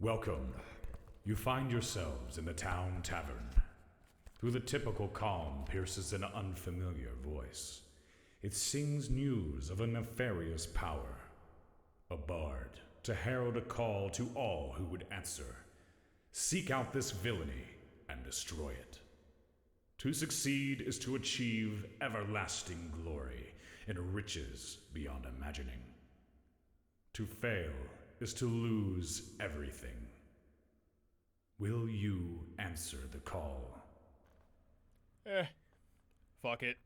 Welcome. You find yourselves in the town tavern. Through the typical calm pierces an unfamiliar voice. It sings news of a nefarious power. A bard to herald a call to all who would answer. Seek out this villainy and destroy it. To succeed is to achieve everlasting glory and riches beyond imagining. To fail is to lose everything. Will you answer the call? Fuck it.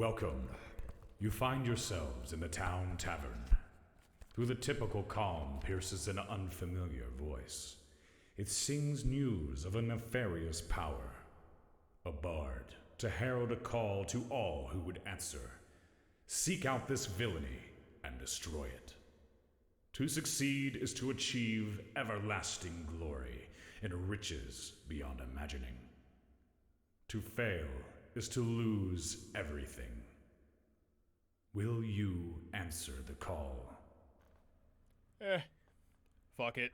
Welcome. You find yourselves in the town tavern. Through the typical calm pierces an unfamiliar voice. It sings news of a nefarious power. A bard to herald a call to all who would answer. Seek out this villainy and destroy it. To succeed is to achieve everlasting glory and riches beyond imagining. To fail is to lose everything. Will you answer the call? Fuck it.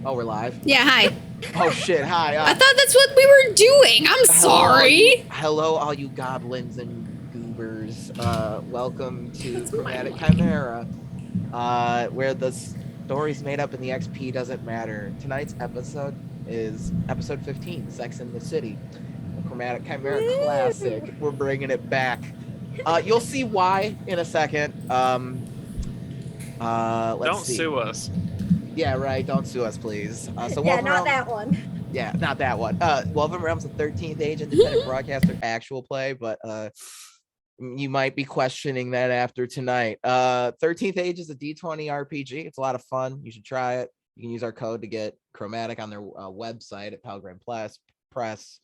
Oh, we're live? Yeah, hi. Oh, shit, hi. I thought that's what we were doing. I'm sorry. Hello, all you goblins and goobers. Welcome to Chromatic Chimera, where the story's made up and the XP doesn't matter. Tonight's episode is episode 15, Sex in the City. The Chromatic Chimera classic. We're bringing it back. You'll see why in a second. Let's Don't see. sue us. Yeah, right. Don't sue us, please. So yeah, not that one. Yeah, not that one. WovenRealm's the 13th age independent broadcaster actual play, but you might be questioning that after tonight. 13th age is a D20 RPG. It's a lot of fun. You should try it. You can use our code to get Chromatic on their website at Pelgrim Press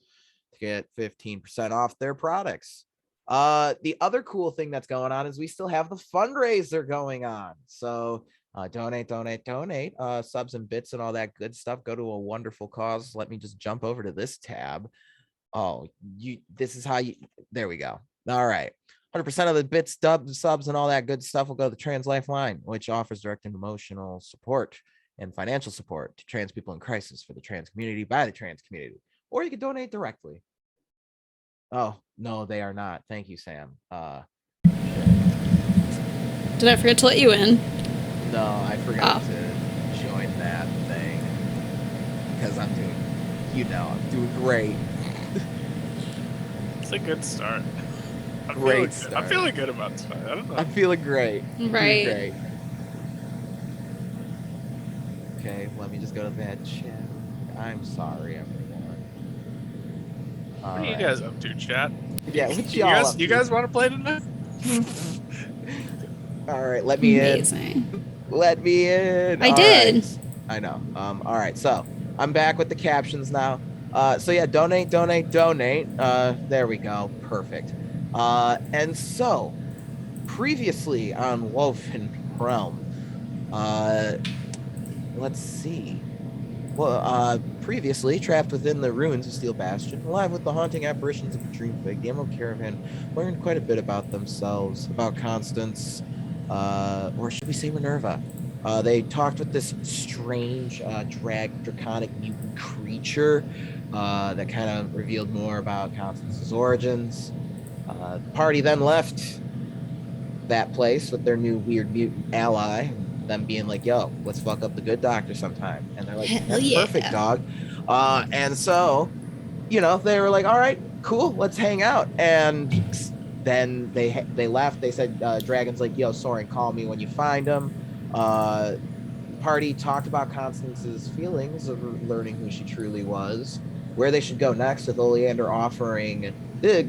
to get 15% off their products. The other cool thing that's going on is we still have the fundraiser going on. So donate, subs and bits and all that good stuff. Go to a wonderful cause. Let me just jump over to this tab. Oh, this is how you, there we go. All right. 100% of the bits, subs, and all that good stuff will go to the Trans Lifeline, which offers direct and emotional support and financial support to trans people in crisis for the trans community by the trans community. Or you can donate directly. Oh, no, they are not. Thank you, Sam. Did I forget to let you in? No, I forgot to join that thing because I'm doing, I'm doing great. It's a good start. I'm feeling good about tonight. I don't know. I'm feeling great. Right. Great. Okay, let me just go to that chat. I'm sorry, everyone. What are you guys up to, chat? Yeah, what y'all you guys want to play tonight? All right, let me Amazing. Let me in. I did. Right. I know. All right, so I'm back with the captions now. So yeah, donate. There we go. Perfect. And so previously on WovenRealm, let's see. Well, previously trapped within the ruins of Steel Bastion, alive with the haunting apparitions of the Dream Fig, the Emerald Caravan learned quite a bit about themselves, about Constance, or should we say Minerva. They talked with this strange, draconic mutant creature that kind of revealed more about Constance's origins. The party then left that place with their new weird mutant ally, them being like, yo, let's fuck up the good doctor sometime. And they're like, that's perfect, dog. And so, they were like, all right, cool, let's hang out. And then they left. They said, Dragon's like, yo, Soren, call me when you find him. Party talked about Constance's feelings of learning who she truly was, where they should go next, with Oleander offering,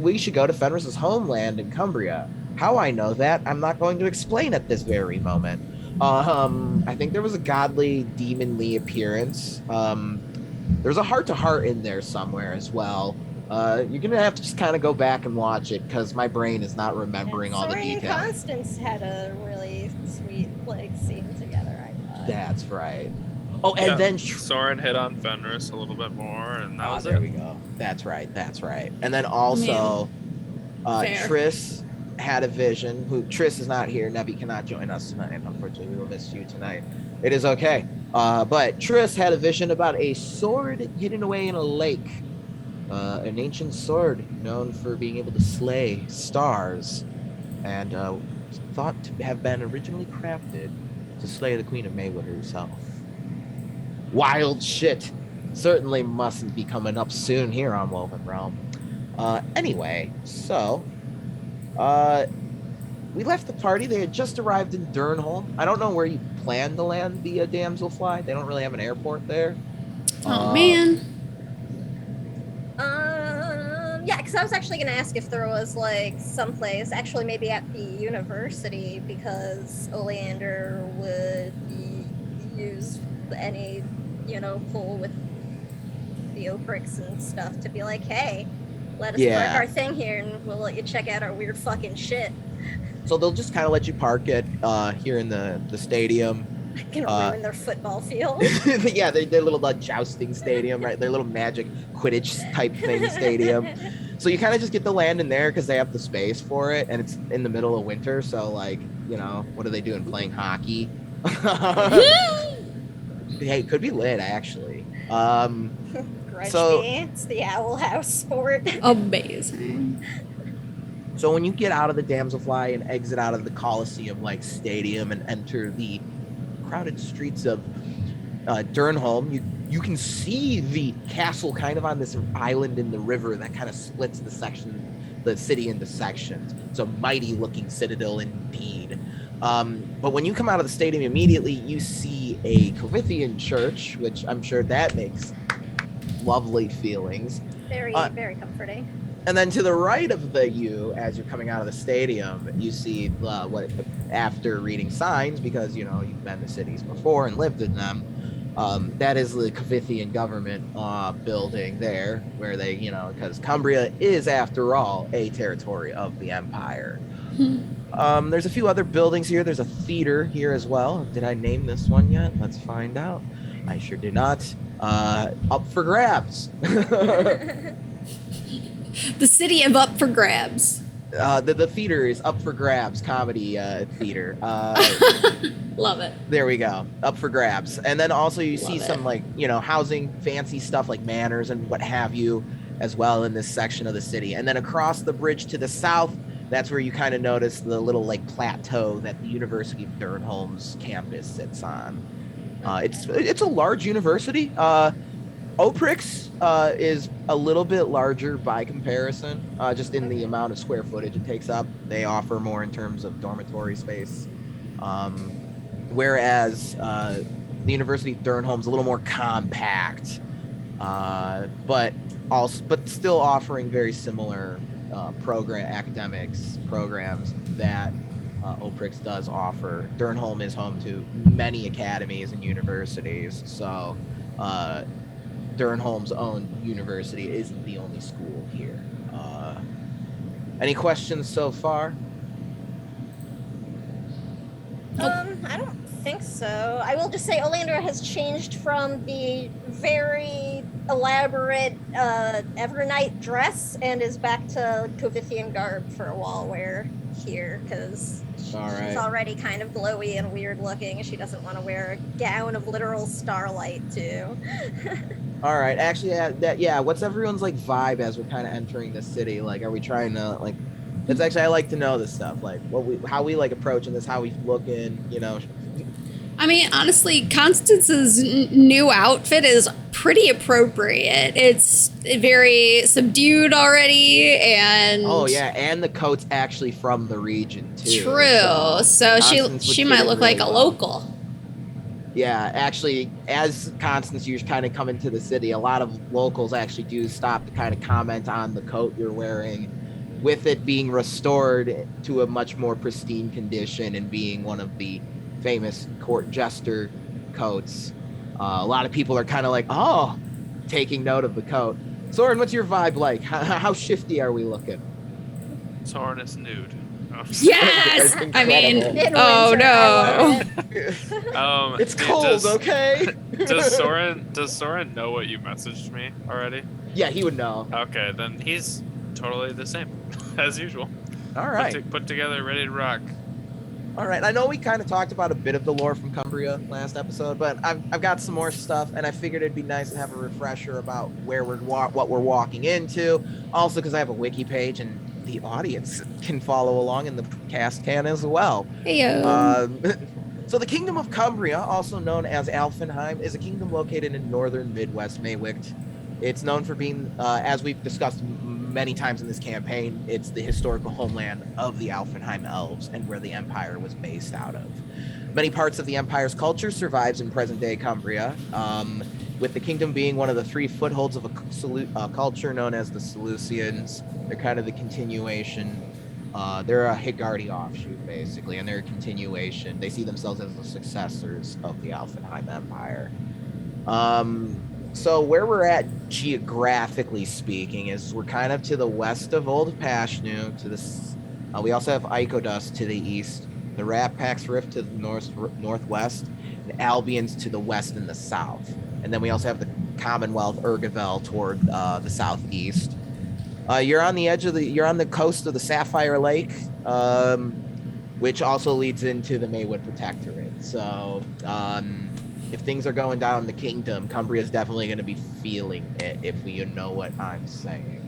we should go to Fenris's homeland in Cumbria. How I know that, I'm not going to explain at this very moment. I think there was a godly, demonly appearance. There's a heart-to-heart in there somewhere as well. You're gonna have to just kind of go back and watch it because my brain is not remembering all the details. And Constance had a really sweet scene together, I thought. That's right. Oh, and then Soren hit on Fenris a little bit more, and that was there we go. That's right. And then also, Triss had a vision. Triss is not here. Nevi cannot join us tonight. Unfortunately, we will miss you tonight. It is okay. But Triss had a vision about a sword hidden away in a lake. An ancient sword known for being able to slay stars, and thought to have been originally crafted to slay the Queen of Maywood herself. Wild shit. Certainly mustn't be coming up soon here on WovenRealm. Anyway, so we left the party. They had just arrived in Durnholm. I don't know where you plan to land the Damselfly. They don't really have an airport there. Oh, man. Yeah, because I was actually going to ask if there was someplace, actually maybe at the university, because Oleander would use any, pull with the Oprix and stuff to be like, hey, let us park our thing here and we'll let you check out our weird fucking shit. So they'll just kind of let you park it here in the stadium. Gonna ruin their football field. Yeah, their little jousting stadium, right? Their little magic Quidditch type thing stadium. So you kind of just get to land in there because they have the space for it, and it's in the middle of winter. So what are they doing? Playing hockey? Hey, could be lit actually. It's the Owl House sport. Amazing. So when you get out of the Damselfly and exit out of the Coliseum stadium and enter the crowded streets of Durnholm, you can see the castle kind of on this island in the river that kind of splits the city into sections. It's a mighty looking citadel indeed. But when you come out of the stadium immediately, you see a Covithian church, which I'm sure that makes lovely feelings. Very, very comforting. And then to the right of the U, as you're coming out of the stadium, you see after reading signs, because you've been to cities before and lived in them. That is the Kavithian government building there, where they, because Cumbria is, after all, a territory of the Empire. There's a few other buildings here. There's a theater here as well. Did I name this one yet? Let's find out. I sure did not. Up for grabs. The city of up for grabs. The theater is up for grabs, comedy theater. Love it. There we go. Up for grabs. And then also you see Love some housing, fancy stuff like manors and what have you as well in this section of the city. And then across the bridge to the south, that's where you kind of notice the little plateau that the University of Durnholm's campus sits on. It's a large university. Oprix is a little bit larger by comparison, just in the amount of square footage it takes up. They offer more in terms of dormitory space, whereas the University of Durnholm's a little more compact, but still offering very similar academics programs that Oprix does offer. Durnholm is home to many academies and universities, so Durnholm's own university isn't the only school here. Any questions so far? I don't think so. I will just say Oleander has changed from the very elaborate Evernight dress and is back to Kovithian garb for a while wear here, because she's already kind of glowy and weird looking. She doesn't want to wear a gown of literal starlight too. All right, actually, what's everyone's vibe as we're kind of entering the city? Are we trying to it's actually, I like to know this stuff, how we approaching this, how we looking, I mean, honestly, Constance's new outfit is pretty appropriate. It's very subdued already, and and the coat's actually from the region too. True. So she might look like a local. Yeah, actually, as Constance, you're kind of coming to the city, a lot of locals actually do stop to kind of comment on the coat you're wearing, with it being restored to a much more pristine condition and being one of the famous court jester coats. A lot of people are kind of taking note of the coat. Soren, what's your vibe like? How shifty are we looking? Soren is nude. Yes! I mean, oh no. It's cold, okay? Does Soren know what you messaged me already? Yeah, he would know. Okay, then he's totally the same as usual. All right. Put together, ready to rock. All right. I know we kind of talked about a bit of the lore from Cumbria last episode, but I've got some more stuff, and I figured it'd be nice to have a refresher about where what we're walking into. Also, because I have a wiki page, and the audience can follow along, and the cast can as well. Heyo. So the Kingdom of Cumbria, also known as Alfenheim, is a kingdom located in northern Midwest Maywicht. It's known for being, as we've discussed many times in this campaign, it's the historical homeland of the Alfenheim elves and where the Empire was based out of. Many parts of the Empire's culture survives in present-day Cumbria, with the kingdom being one of the three footholds of a culture known as the Seleucians. They're kind of the continuation. They're a Higardi offshoot, basically, and they're a continuation. They see themselves as the successors of the Alfenheim Empire. So where we're at, geographically speaking, is we're kind of to the west of Old Pashnu. We also have Ikodus to the east, the Rappax Rift to the northwest, and Albion's to the west and the south. And then we also have the Commonwealth Urgavel toward the southeast. You're on the coast of the Sapphire Lake, which also leads into the Maywood Protectorate. So if things are going down in the kingdom, Cumbria is definitely going to be feeling it, if you know what I'm saying.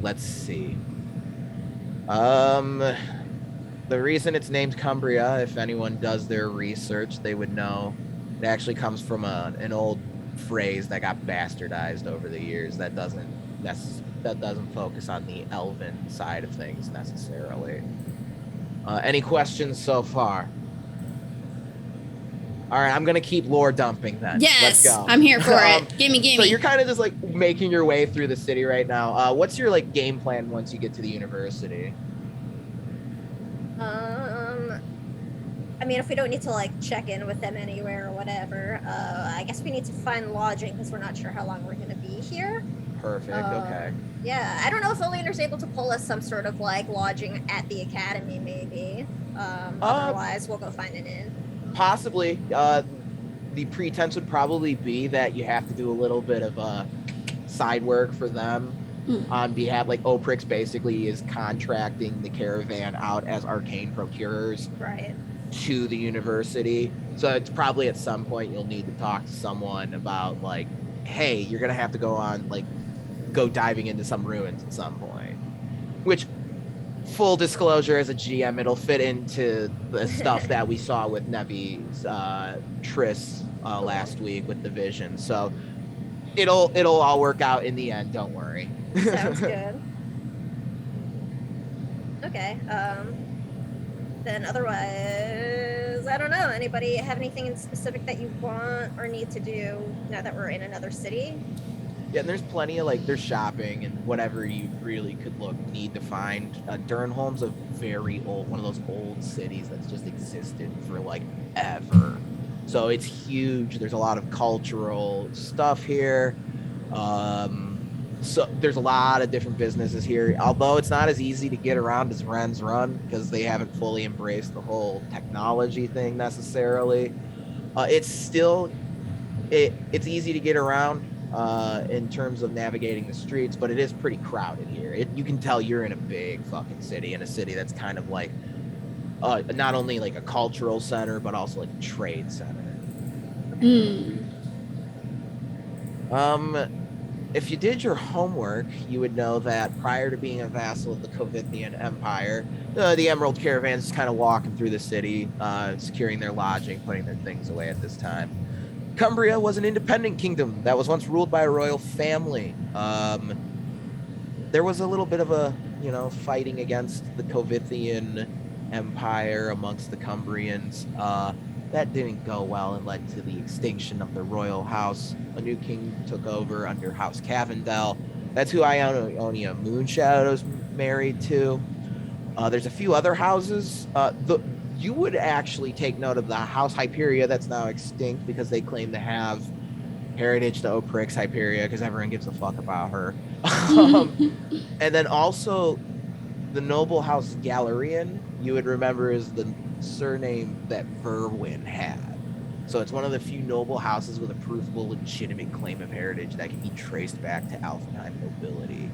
Let's see. The reason it's named Cumbria, if anyone does their research, they would know it actually comes from an old phrase that got bastardized over the years that doesn't focus on the elven side of things necessarily. Any questions so far? All right, I'm gonna keep lore dumping then. Yes, Let's go. I'm here for it. Gimme. So you're kind of just like making your way through the city right now. What's your like game plan once you get to the university? I mean, if we don't need to like check in with them anywhere or whatever, I guess we need to find lodging because we're not sure how long we're gonna be here. Perfect. Okay. Yeah, I don't know if Oleander's able to pull us some sort of like lodging at the academy, maybe. Otherwise, we'll go find an inn. Possibly. The pretense would probably be that you have to do a little bit of side work for them on behalf. Like Oprix basically is contracting the caravan out as arcane procurers to the university. So it's probably at some point you'll need to talk to someone about like, hey, you're gonna have to go diving into some ruins at some point. Which, full disclosure, as a GM, it'll fit into the stuff that we saw with Nevi's Triss last week with the vision. So it'll all work out in the end. Don't worry. Sounds good. Okay. Then otherwise, I don't know. Anybody have anything in specific that you want or need to do now that we're in another city? Yeah, and there's plenty of there's shopping and whatever you really could need to find. Durnholm's a very old, one of those old cities that's just existed for ever. So it's huge. There's a lot of cultural stuff here. So there's a lot of different businesses here, although it's not as easy to get around as Ren's Run because they haven't fully embraced the whole technology thing necessarily. It's still, it's easy to get around in terms of navigating the streets, but it is pretty crowded here. You can tell you're in a big fucking city, in a city that's kind of not only a cultural center, but also a trade center. If you did your homework, you would know that prior to being a vassal of the Covithian Empire, the Emerald Caravan is kind of walking through the city, securing their lodging, putting their things away at this time. Cumbria was an independent kingdom that was once ruled by a royal family. There was a little bit of a, fighting against the Covithian Empire amongst the Cumbrians. That didn't go well and led to the extinction of the royal house. A new king took over under House Cavendel. That's who Ionia Moonshadow's married to. There's a few other houses. You would actually take note of the House Hyperia that's now extinct because they claim to have heritage to Oprix Hyperia because everyone gives a fuck about her. And then also the noble House Galerian, you would remember is the surname that Verwin had. So it's one of the few noble houses with a provable legitimate claim of heritage that can be traced back to Alfheim nobility.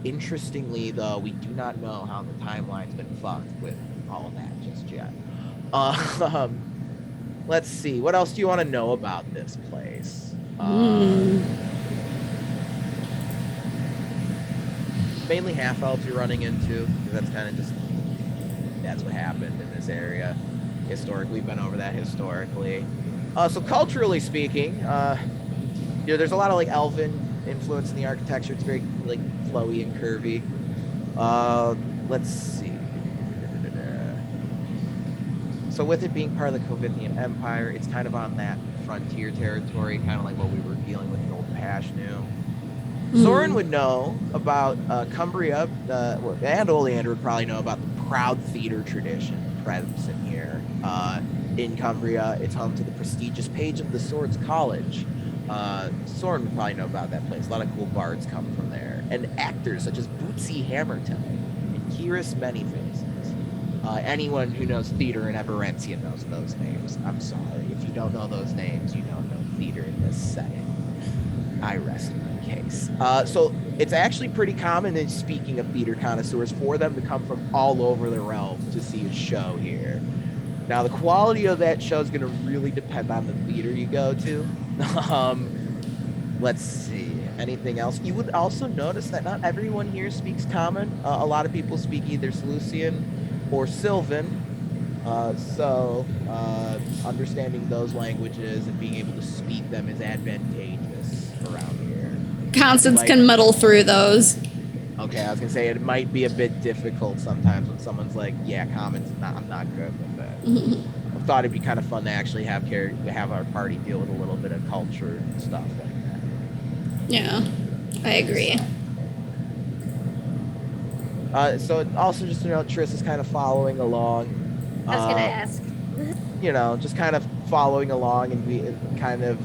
Interestingly, though, we do not know how the timeline's been fucked with all of that just yet. Let's see. What else do you want to know about this place? Mainly half-elves you're running into, because that's kind of that's what happened in this area. Historically, we've been over that historically. So culturally speaking, there's a lot of elven influence in the architecture. It's very flowy and curvy. Let's see. So with it being part of the Covithian Empire, it's kind of on that frontier territory, kind of like what we were dealing with in Old Pashnu. Soren would know about Cumbria, and Oleander would probably know about the proud theater tradition present here. In Cumbria, it's home to the prestigious Page of the Swords College. Soren would probably know about that place. A lot of cool bards come from there. And actors such as Bootsy Hammerton and Kiris Manyfaces. Anyone who knows theater in Eberentia knows those names. I'm sorry. If you don't know those names, you don't know theater in this setting. I rest my case. So it's actually pretty common, in speaking of theater connoisseurs, for them to come from all over the realm to see a show here. Now, the quality of that show is going to really depend on the theater you go to. Let's see. Anything else? You would also notice that not everyone here speaks Common. A lot of people speak either Seleucian or Sylvan. So understanding those languages and being able to speak them is advantageous around here. Constance can muddle through those. Okay, Okay, I was gonna say it might be a bit difficult sometimes when someone's like, "Yeah, comments. I'm not good with that." I thought it'd be kind of fun to actually have our party deal with a little bit of culture and stuff like that. Yeah, I agree. So also just Triss is kind of following along. I was gonna ask. Just kind of following along and kind of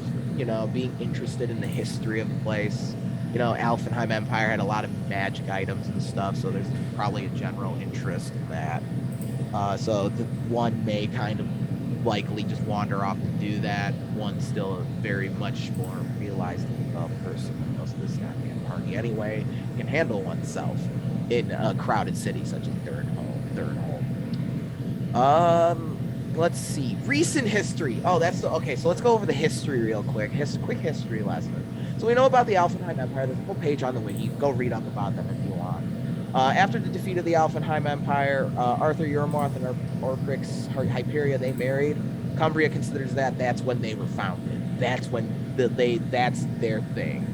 being interested in the history of the place. Alfenheim Empire had a lot of magic items and stuff, so there's probably a general interest in that. So one may kind of likely just wander off to do that. One's still a very much more realized person who knows this goddamn party anyway, can handle oneself in a crowded city such as Thurnholm. Let's see. Recent history. Oh, okay. So let's go over the history real quick. Quick history lesson. So we know about the Alfenheim Empire. There's a whole page on the wiki. You can go read up about them if you want. After the defeat of the Alfenheim Empire, Arthur Eurmoth and Orcrix Hyperia, they married. Cumbria considers that's when they were founded. That's when that's their thing.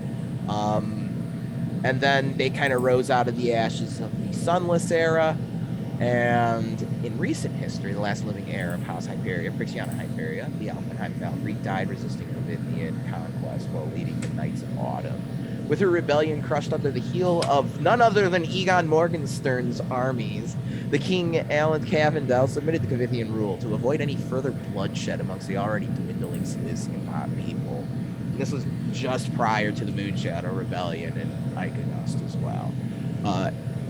And then they kind of rose out of the ashes of the Sunless Era. And in recent history, the last living heir of House Hyperia, Prixiana Hyperia, the Alfenheim Valkyrie, died resisting Corinthian conquest while leading the Knights of Autumn. With her rebellion crushed under the heel of none other than Egon Morgenstern's armies, the king Alan Cavendel submitted to Corinthian rule to avoid any further bloodshed amongst the already dwindling Silesian people. And this was just prior to the Moonshadow Rebellion in Iconust as well.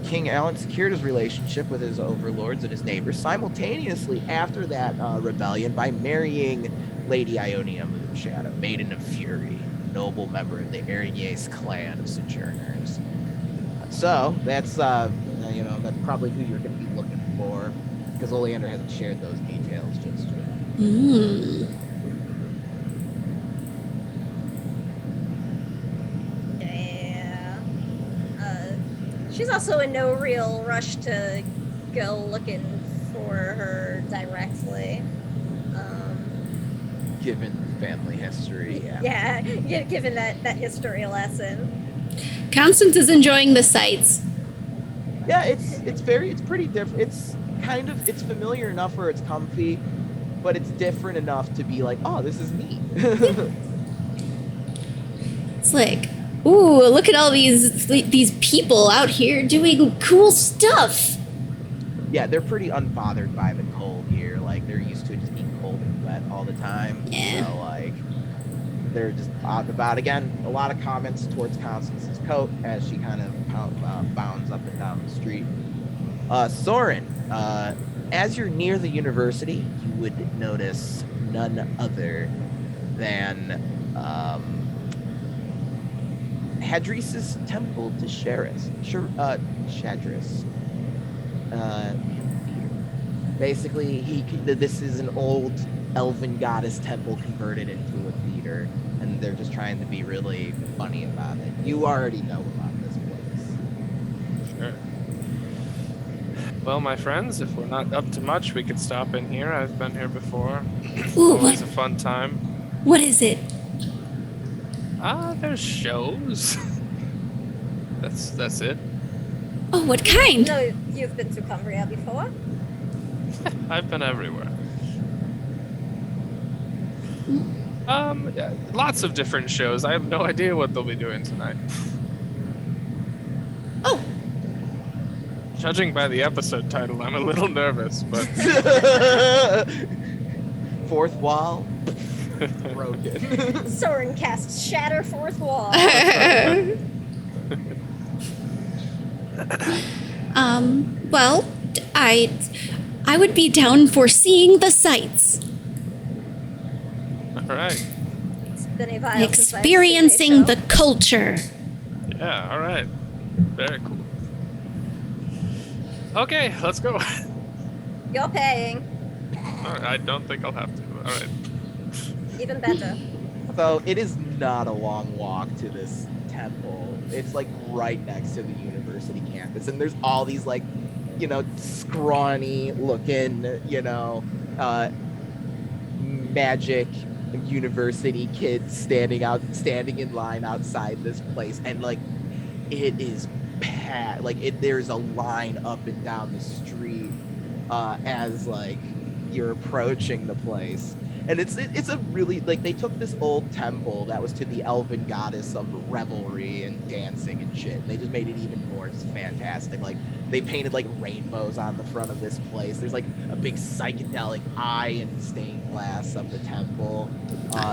King Alan secured his relationship with his overlords and his neighbors simultaneously after that rebellion by marrying Lady Ionia Moonshadow, Maiden of Fury, noble member of the Arignes clan of Sojourners. So that's that's probably who you're going to be looking for, because Oleander hasn't shared those details just yet. She's also in no real rush to go looking for her directly. Given family history, yeah. Yeah, given that history lesson. Constance is enjoying the sights. Yeah, it's pretty different. It's familiar enough where it's comfy, but it's different enough to be like, oh, this is neat. It's like, ooh, look at all these people out here doing cool stuff. Yeah, they're pretty unbothered by the cold here. Like, they're used to it just being cold and wet all the time. Yeah. They're just out and about. Again, a lot of comments towards Constance's coat as she kind of bounds up and down the street. Soren, as you're near the university, you would notice none other than Hadris's temple to Shadris. Basically, this is an old elven goddess temple converted into a theater, and they're just trying to be really funny about it. You already know about this place. Sure. Well, my friends, if we're not up to much, we could stop in here. I've been here before. Ooh, Always a fun time. What is it? There's shows. That's it. Oh, what kind? No, you've been to Cumbria before? I've been everywhere. Yeah, lots of different shows. I have no idea what they'll be doing tonight. Oh. Judging by the episode title, I'm a little nervous, but... Fourth wall. Broken. Soren casts Shatter Fourth Wall. Well, I would be down for seeing the sights. All right. It's been a while since I've Experiencing seen a the culture. Yeah, all right. Very cool. Okay, let's go. show. You're paying. All right, I don't think I'll have to. All right. Even better. So it is not a long walk to this temple. It's like right next to the university campus, and there's all these like, scrawny looking, magic university kids standing in line outside this place, and like it is there's a line up and down the street as like you're approaching the place. And it's a really, like, they took this old temple that was to the elven goddess of revelry and dancing and shit, and they just made it even more fantastic. Like, they painted like rainbows on the front of this place. There's like a big psychedelic eye in the stained glass of the temple.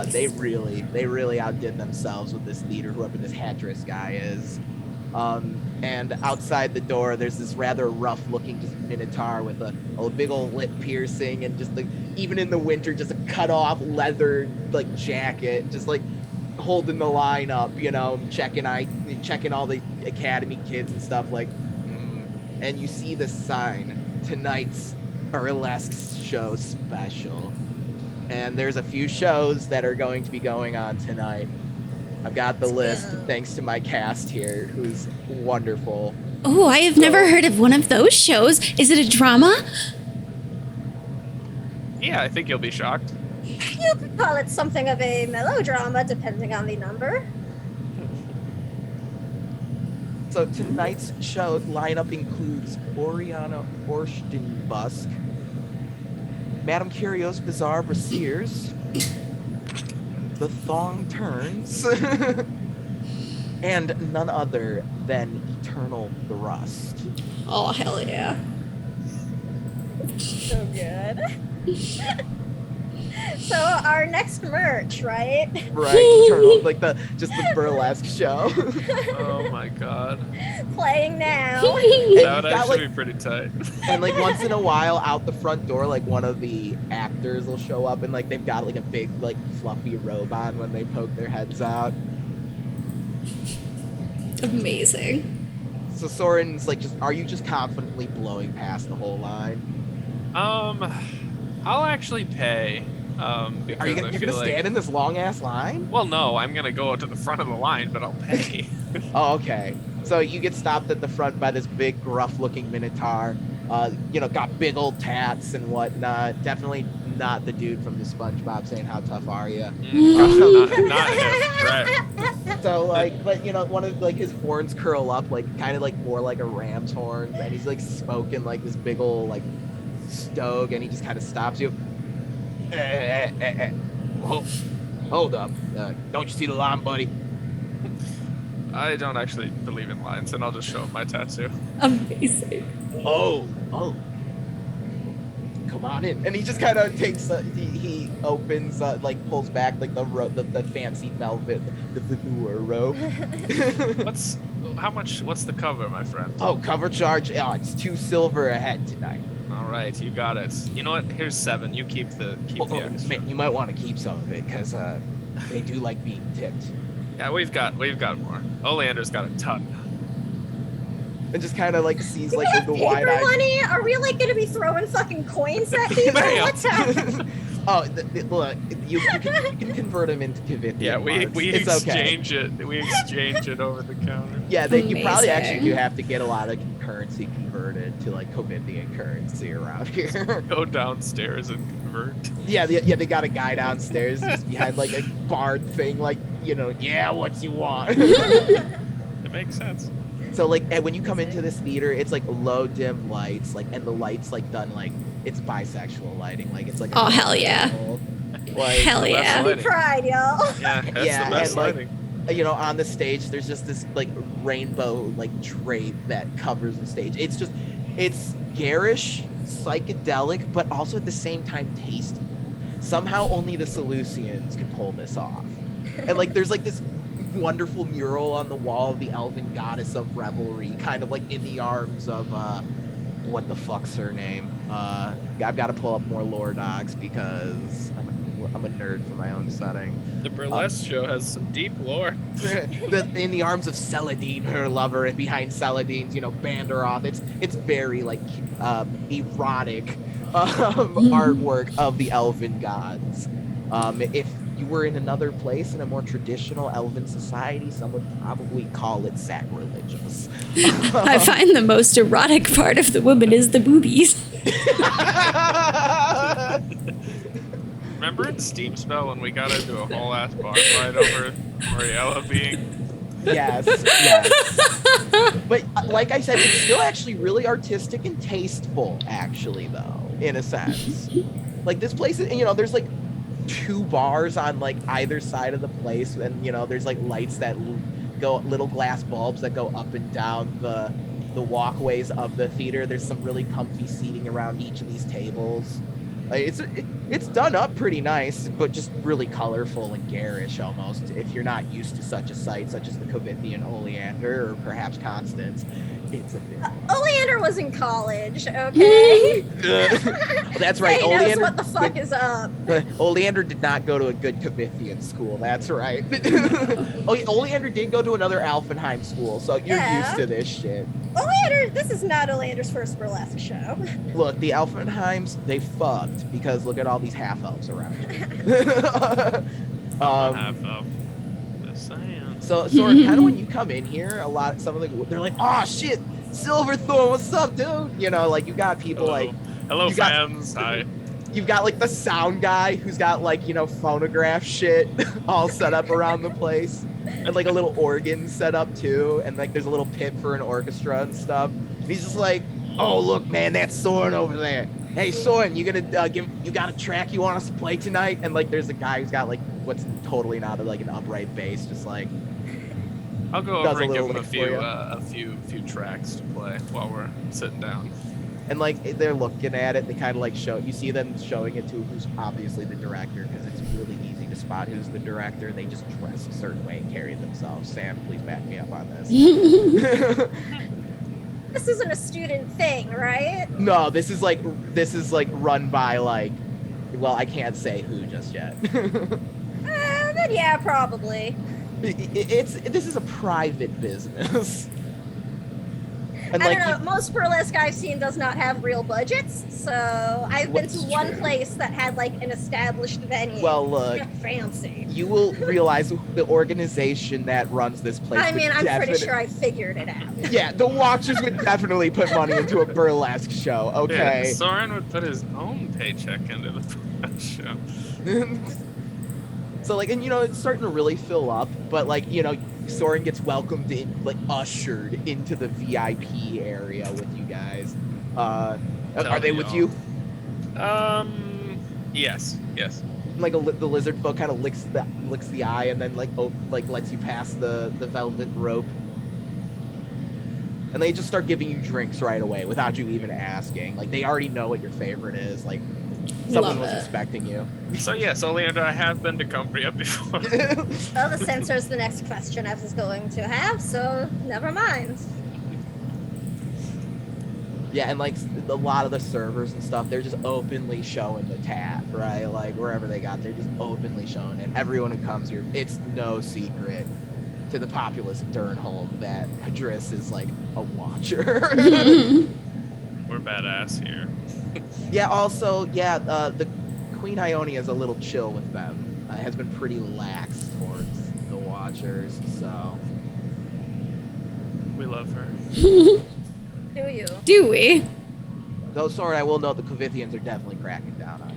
They really outdid themselves with this leader, whoever this Hatris guy is. And outside the door, there's this rather rough-looking just minotaur with a big old lip piercing, and just like, even in the winter, just a cut-off leather like jacket, just like holding the line up, you know, checking all the academy kids and stuff, like. And you see the sign, tonight's burlesque show special. And there's a few shows that are going to be going on tonight. I've got the list thanks to my cast here, who's wonderful. Oh, I have never heard of one of those shows. Is it a drama? Yeah, I think you'll be shocked. You could call it something of a melodrama, depending on the number. So tonight's show lineup includes Oriana Orstenbusk, Madame Curio's Bizarre Brasiers, The Thong Turns, and none other than Eternal Thrust. Oh, hell yeah. So good. So our next merch, right? Right, Eternal, like just the burlesque show. Oh my god. Playing now. That would actually be pretty tight. And like once in a while, out the front door, like one of the actors will show up, and like they've got like a big like fluffy robe on when they poke their heads out. Amazing. So Soren's like, are you just confidently blowing past the whole line? I'll actually pay. Because You're gonna stand in this long ass line? Well, no, I'm gonna go to the front of the line, but I'll pay. Oh, okay. So you get stopped at the front by this big, gruff-looking minotaur. Got big old tats and whatnot. Definitely not the dude from the SpongeBob saying, "How tough are you?" Not him, right? So like, but one of like his horns curl up, like kind of like more like a ram's horns, and he's like smoking like this big old like stogie, and he just kind of stops you. Hold up! Don't you see the line, buddy? I don't actually believe in lines, and I'll just show him my tattoo. Amazing. Oh, come on in. And he just kind of takes, he opens, pulls back like the fancy velvet, the velour robe. What's the cover, my friend? Oh, cover charge. Oh, it's 2 silver a head tonight. All right, you got it. You know what? Here's 7. You keep the extra. Man, you might want to keep some of it because they do like being tipped. Yeah, we've got more. Oleander's got a ton. And just kind of like sees Do we like have the paper wide eye. money? Are we like gonna be throwing fucking coins at people? What's happening? Oh, look, you can convert them into Kavithian Yeah, we it's exchange okay. it. We exchange it over the counter. Yeah, you probably Amazing. actually do have to get a lot of currency converted to like Kavithian currency around here. Go downstairs and convert. Yeah, they got a guy downstairs just behind like a bard thing, like yeah, what you want. It makes sense. So like, and when you come into this theater, it's like low dim lights, like, and the lights like done like it's bisexual lighting, like it's like. Oh, hell yeah. Like, Hell That's yeah. lighting. Pride, y'all. Yeah, that's Yeah, the best and, like, lighting. on the stage, there's just this like rainbow like drape that covers the stage. It's garish, psychedelic, but also at the same time tasty. Somehow only the Seleucians can pull this off. And like, there's like this wonderful mural on the wall of the elven goddess of revelry, kind of like in the arms of what the fuck's her name? I've got to pull up more lore docs because I'm a nerd for my own setting. The burlesque show has some deep lore. In the arms of Celadine, her lover, and behind Celadine's, Banderoth. It's very like erotic artwork of the elven gods. If you were in another place, in a more traditional elven society, some would probably call it sacrilegious. I find the most erotic part of the woman is the boobies. Remember in Steam Spell when we got into a whole ass bar fight over Moriella being Yes, yes. But like I said, it's still actually really artistic and tasteful, actually, though, in a sense. Like this place, there's like 2 bars on like either side of the place, and there's like lights that go, little glass bulbs that go up and down the walkways of the theater. There's some really comfy seating around each of these tables. Like, it's done up pretty nice, but just really colorful and garish almost. If you're not used to such a sight, such as the Cavithian Oleander or perhaps Constance, it's a bit. Oleander was in college, okay? That's right. He knows Oleander, what the fuck is up. Oleander did not go to a good Cavithian school. That's right. Oleander did go to another Alfenheim school, so you're used to this shit. Oleander, this is not Oleander's first burlesque show. Look, the Alfenheims, they fucked because look at all these half-elves around here. Half-elf. Just saying. So kind of when you come in here, they're like, oh shit, Silverthorn, what's up, dude? Like you got people like, hello fans, hi. You've got like the sound guy who's got like, phonograph shit all set up around the place. And like a little organ set up too. And like there's a little pit for an orchestra and stuff. And he's just like, oh look, man, that's Soren over there. Hey Soren, you got a track you want us to play tonight? And like there's a guy who's got like what's totally not like an upright bass, just like I'll go over and give him a a few tracks to play while we're sitting down. And like they're looking at it, they kind of like you see them showing it to who's obviously the director, because it's really easy to spot who's the director. They just dress a certain way and carry themselves. Sam, please back me up on this. This isn't a student thing, right? No, this is like run by like, well, I can't say who just yet. Then yeah, probably. This is a private business. And I don't know, most burlesque I've seen does not have real budgets, so I've been to one place that had like an established venue. Well, look, fancy. You will realize the organization that runs this place. I mean, I'm pretty sure I figured it out. Yeah, the Watchers would definitely put money into a burlesque show, okay? Yeah, Soren would put his own paycheck into the burlesque show. So like, and it's starting to really fill up, but like, Soren gets welcomed in, like ushered into the VIP area with you guys. Are they with you? Yes. Like the lizard folk kind of licks the eye and then like lets you pass the velvet rope. And they just start giving you drinks right away without you even asking. Like they already know what your favorite is. Like someone was expecting you. So yes, Oleander, I have been to Cumbria before. Well, the censor's the next question I was going to have, so never mind. Yeah, and like a lot of the servers and stuff, they're just openly showing the tat, right? Like wherever they got, they're just openly showing it. Everyone who comes here, it's no secret to the populace of Durnholm that Hadris is like a watcher. We're badass here. Yeah, also, the Queen Ionia is a little chill with them. Has been pretty lax towards the Watchers, so. We love her. Do you? Do we? Though, sorry, I will note the Cavithians are definitely cracking down on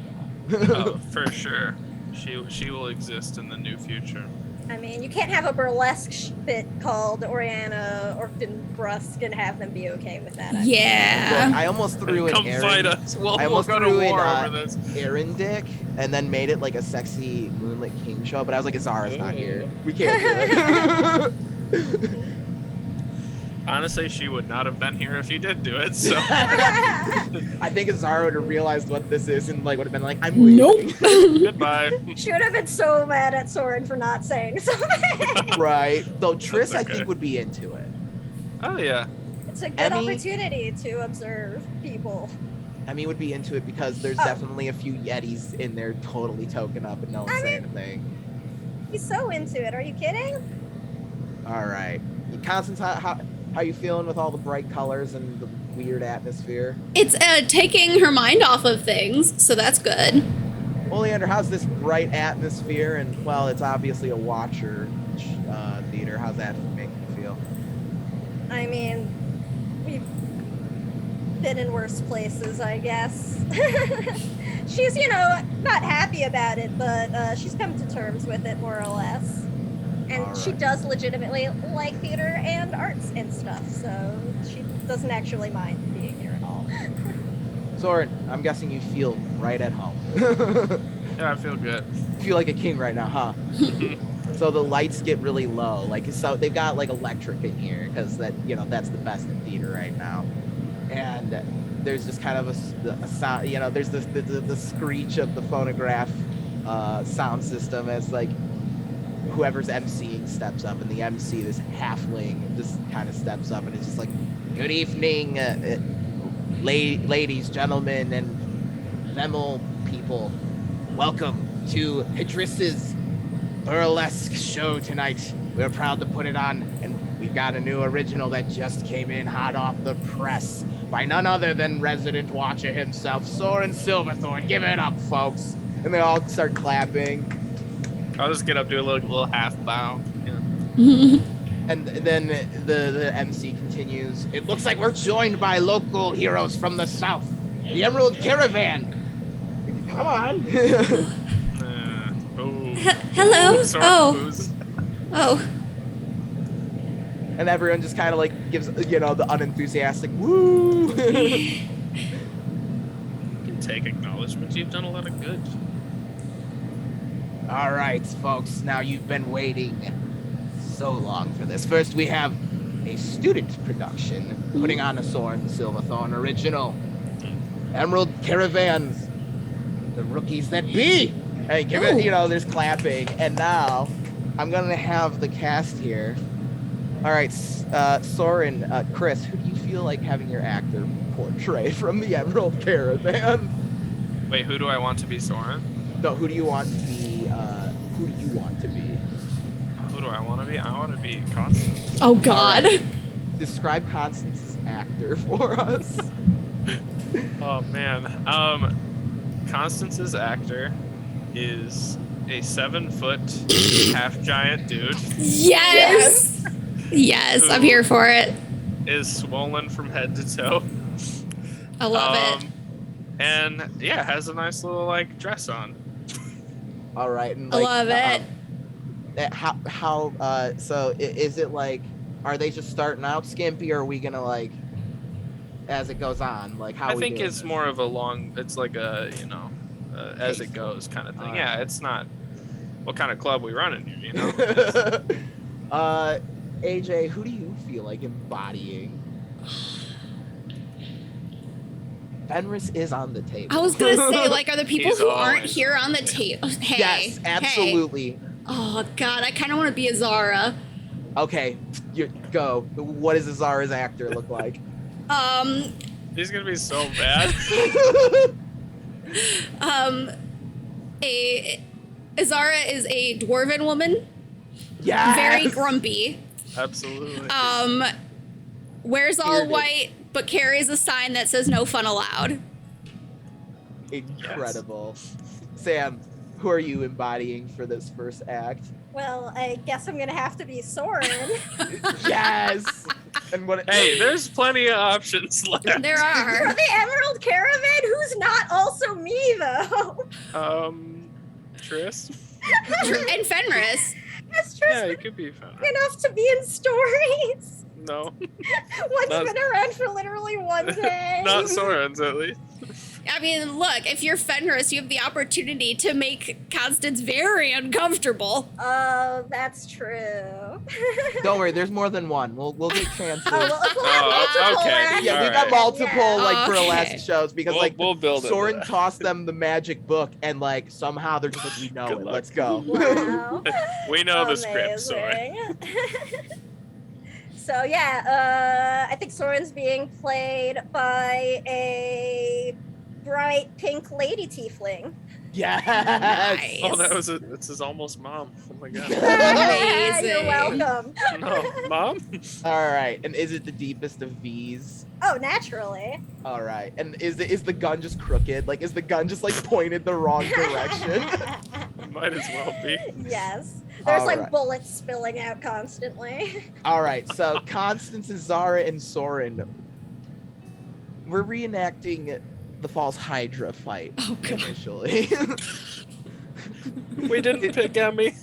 them. Oh, for sure. She will exist in the new future. I mean, you can't have a burlesque bit called Oriana Orkton Brusk and have them be okay with that. Yeah. Look, I almost threw in Come fight us. We'll go to war over this. Aaron Dick, and then made it like a sexy Moonlit King show, but I was like, Azara's not here. We can't do it. Honestly, she would not have been here if you did do it, so. I think Azara would have realized what this is and like would have been like, I'm leaving. Nope. Goodbye. She would have been so mad at Soren for not saying something. Right. Though Triss, Okay. I think, would be into it. Oh, yeah. It's a good Emmy? opportunity to observe people. Emmy would be into it because there's definitely a few Yetis in there totally token up and no one saying anything. He's so into it. Are you kidding? All right. Constance, how you feeling with all the bright colors and the weird atmosphere? It's taking her mind off of things, so that's good. Oleander, how's this bright atmosphere? And, well, it's obviously a Watcher theater. How's that making you feel? I mean, we've been in worse places, I guess. She's, not happy about it, but she's come to terms with it, more or less. And All she does legitimately like theater and arts and stuff, so she doesn't actually mind being here at all. Soren, I'm guessing you feel right at home. Yeah, I feel good. Feel like a king right now, huh? So the lights get really low, like so they've got like electric in here because that that's the best in theater right now, and there's just kind of a sound, there's the screech of the phonograph sound system as like whoever's emceeing steps up, and the MC, this halfling, just kind of steps up and it's just like, good evening, ladies, gentlemen, and Vemel people. Welcome to Idris's burlesque show tonight. We're proud to put it on, and we've got a new original that just came in hot off the press by none other than resident watcher himself, Soren Silverthorn. Give it up, folks. And they all start clapping. I'll just get up, do a little half bow. Yeah. And then the MC continues. It looks like we're joined by local heroes from the south, the Emerald Caravan. Come on. Hello? Oh. Booze. Oh. And everyone just kind of like gives, the unenthusiastic woo. You can take acknowledgement. You've done a lot of good. All right, folks. Now you've been waiting so long for this. First, we have a student production putting on a Soren Silverthorn original. Emerald Caravans, the rookies that be. Hey, give it, there's clapping. And now I'm going to have the cast here. All right, Soren, Chris, who do you feel like having your actor portray from the Emerald Caravan? Wait, who do I want to be, Soren? No, who do you want to be? Who do you want to be? Who do I want to be? I want to be Constance. Oh, God. Right. Describe Constance's actor for us. Oh, man. Constance's actor is a 7-foot half-giant dude. Yes! Yes, I'm here for it. Is swollen from head to toe. I love it. And, yeah, has a nice little, dress on. All right. And, I love it. So is it like, are they just starting out skimpy, or are we going to, as it goes on? How I we think doing it's this? more of a long, it's like a, as it goes kind of thing. All Yeah, right. it's not what kind of club we run in here, AJ, who do you feel like embodying? Fenris is on the table. I was going to say, are the people He's who aren't always here on on the the table? Hey. Yes, Hey. absolutely. Oh, God, I kind of want to be a Zara. Okay, go. What does Azara's actor look like? He's gonna be so bad. Zara is a dwarven woman. Yes! Very grumpy. Absolutely. Wears all Bearded. white, but carries a sign that says "No fun allowed." Incredible. Sam, who are you embodying for this first act? Well, I guess I'm gonna have to be Soren. Yes! And what? Hey, there's plenty of options left. There For are. the Emerald Caravan, who's not also me, though. Tris? And Fenris. That's just Yeah, you could be fun. enough to be in stories. No, One's Not- been around for literally one day. not Soren's at least. I mean, look, if you're Fenris, you have the opportunity to make Constance very uncomfortable. Oh, that's true. Don't worry, there's more than one. We'll get chances. Oh, well, if we'll have multiple okay. actors, Yeah, we've got Alright. multiple yeah. burlesque Okay. shows because We'll build it. Soren tossed them the magic book and somehow they're just we know Good it. luck. Let's go. Wow. We know the script, Soren. Amazing. So yeah, I think Soren's being played by a bright pink lady tiefling. Yes. Nice. Oh, that's his almost mom. Oh my god. Amazing. You're welcome. No, mom? All right. And is it the deepest of V's? Oh, naturally. All right. And is the gun just crooked? Is the gun just pointed the wrong direction? Might as well be. Yes. There's All right. bullets spilling out constantly. All right. So Constance, Zara, and Soren, we're reenacting the False Hydra fight Oh, God. initially. We didn't pick on me.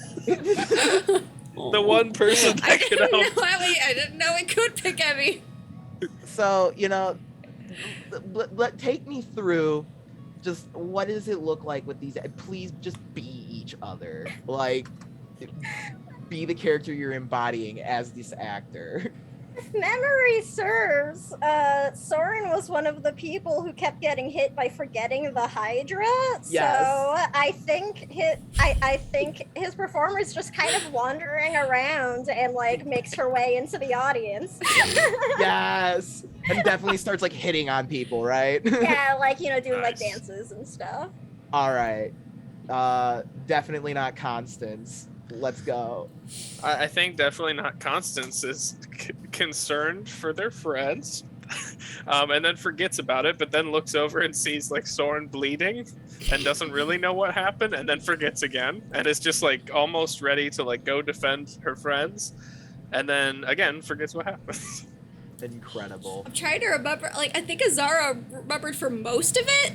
The one person I that could didn't help. know I didn't know it could pick Emmy. So, take me through just what does it look like with these? Please just be each other. Like, be the character you're embodying as this actor. If memory serves, Soren was one of the people who kept getting hit by forgetting the Hydra. Yes. So I think I think his performance just kind of wandering around and like makes her way into the audience. Yes. And definitely starts like hitting on people, right? Yeah, like doing like Nice. dances and stuff. All right. Definitely not Constance. Let's go. I think definitely not Constance is concerned for their friends, and then forgets about it, but then looks over and sees like Soren bleeding and doesn't really know what happened, and then forgets again, and is just like almost ready to like go defend her friends, and then again forgets what happened. Incredible. I'm trying to remember. Like, I think Azara remembered for most of it.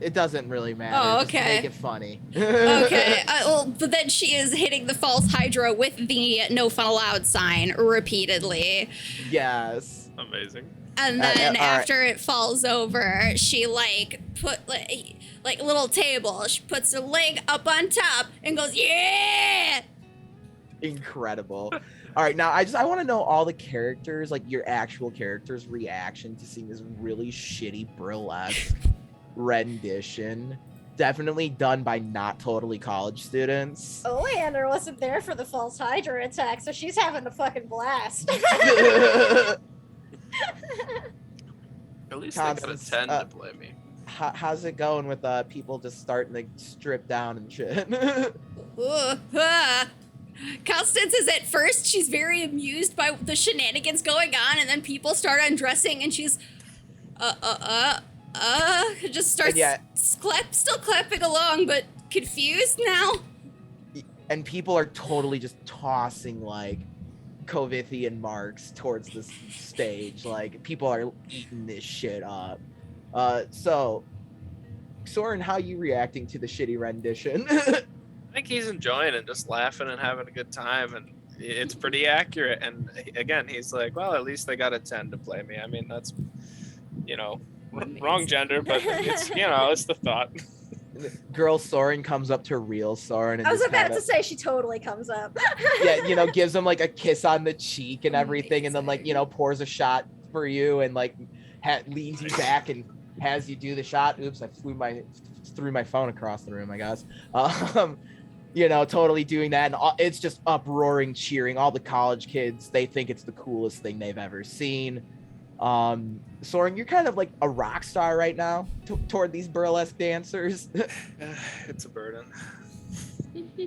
It doesn't really matter. Oh, Just okay. make it funny. Okay. Well, but then she is hitting the false Hydra with the "No Fun Allowed" sign repeatedly. Yes. Amazing. And then all right. after it falls over, she put like a little table. She puts her leg up on top and goes, "Yeah!" Incredible. All right, now I want to know all the characters, like your actual characters' reaction to seeing this really shitty burlesque rendition. Definitely done by not totally college students. Oleander wasn't there for the false Hydra attack, so she's having a fucking blast. At least Constance, they got a 10 to play me. How's it going with people just starting to strip down and shit? Constance is at first, she's very amused by the shenanigans going on, and then people start undressing, and she's, just starts still clapping along, but confused now. And people are totally just tossing like Kovithian marks towards this stage. Like people are eating this shit up. So Soren, how you reacting to the shitty rendition? I think he's enjoying it, just laughing and having a good time, and it's pretty accurate. And again, he's like, well, at least they got a 10 to play me. I mean, that's, wrong gender, but it's, it's the thought. Girl Soren comes up to real Soren and I was just about kinda, to say she totally comes up. yeah, gives him like a kiss on the cheek and everything, and then like pours a shot for you and like leans you back and has you do the shot. Oops, I threw my phone across the room, I guess. Totally doing that, and it's just uproaring, cheering. All the college kids, they think it's the coolest thing they've ever seen. Soren, you're kind of like a rock star right now toward these burlesque dancers. It's a burden.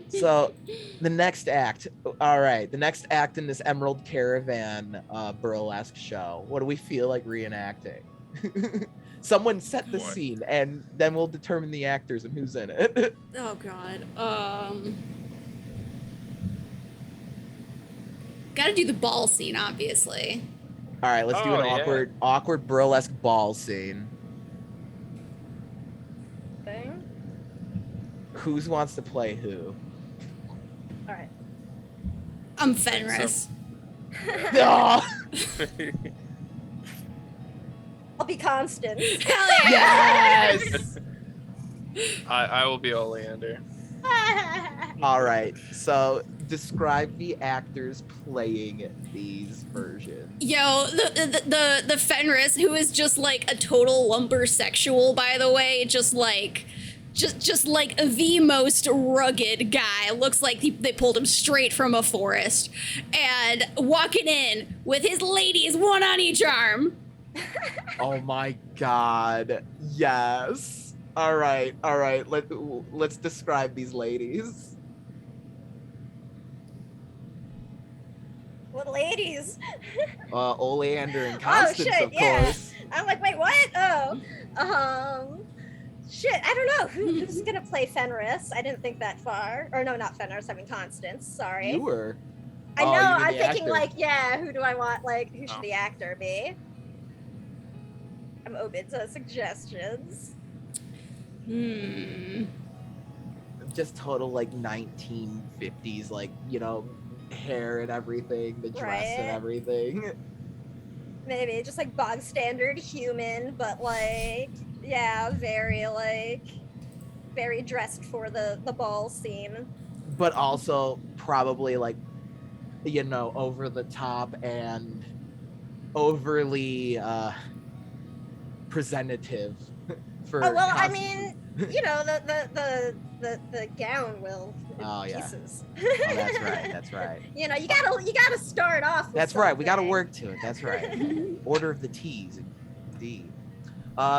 So the next act, all right, the next act in this Emerald Caravan burlesque show, what do we feel like reenacting? Someone set the scene, and then we'll determine the actors and who's in it. Oh god. Gotta do the ball scene, obviously. All right, let's do an awkward burlesque ball scene. Thing. Who wants to play who? All right. I'm Fenris. Oh, I'll be Constance. Hell yeah! yes! I will be Oleander. All right, so describe the actors playing these versions. Yo, the Fenris, who is just like a total lumbersexual, by the way, just like the most rugged guy. Looks like they pulled him straight from a forest. And walking in with his ladies, one on each arm. Oh my god, yes. All right, let's describe these ladies. What ladies? Oleander and Constance, shit, of yeah. course. I'm like, wait, what? Oh, shit, I don't know. Who's gonna play Fenris? I didn't think that far. Or no, not Fenris, I mean Constance, sorry. You were. I know, you mean I'm the thinking actor. like, yeah, who do I want, like, who should the actor be? I'm open to suggestions. just total like 1950s, like, you know, hair and everything, the dress and Right. everything. Maybe just like bog standard human, but like, yeah, very dressed for the ball scene. But also probably like, you know, over the top and overly presentative for Oh well, I costume. mean, you know, the gown will Oh, yeah. pieces. Oh, that's right. That's right. You know, you gotta start off. With That's right. We got to something. work to it. That's right. Order of the T's, indeed.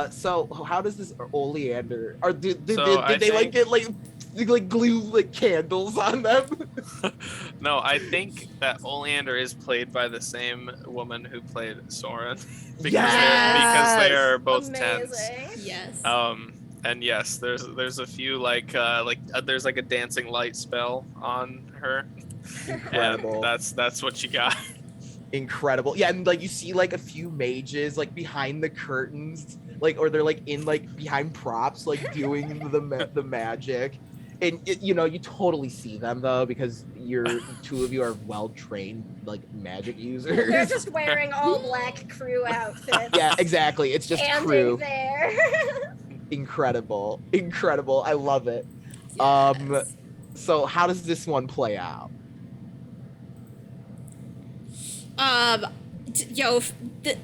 So how does this oleander? Or did they like get like glue like candles on them? No, I think that Oleander is played by the same woman who played Soren because they are both tens. Amazing. Yes. And yes, there's a few there's like a dancing light spell on her. Incredible. And that's what you got. Incredible. Yeah, and like you see like a few mages like behind the curtains, like, or they're like in like behind props, like doing the magic. And you know, you totally see them though, because two of you are well trained like magic users. They're just wearing all black crew outfits. Yeah, exactly. It's just standing crew. there. Incredible. I love it. Yes. So how does this one play out?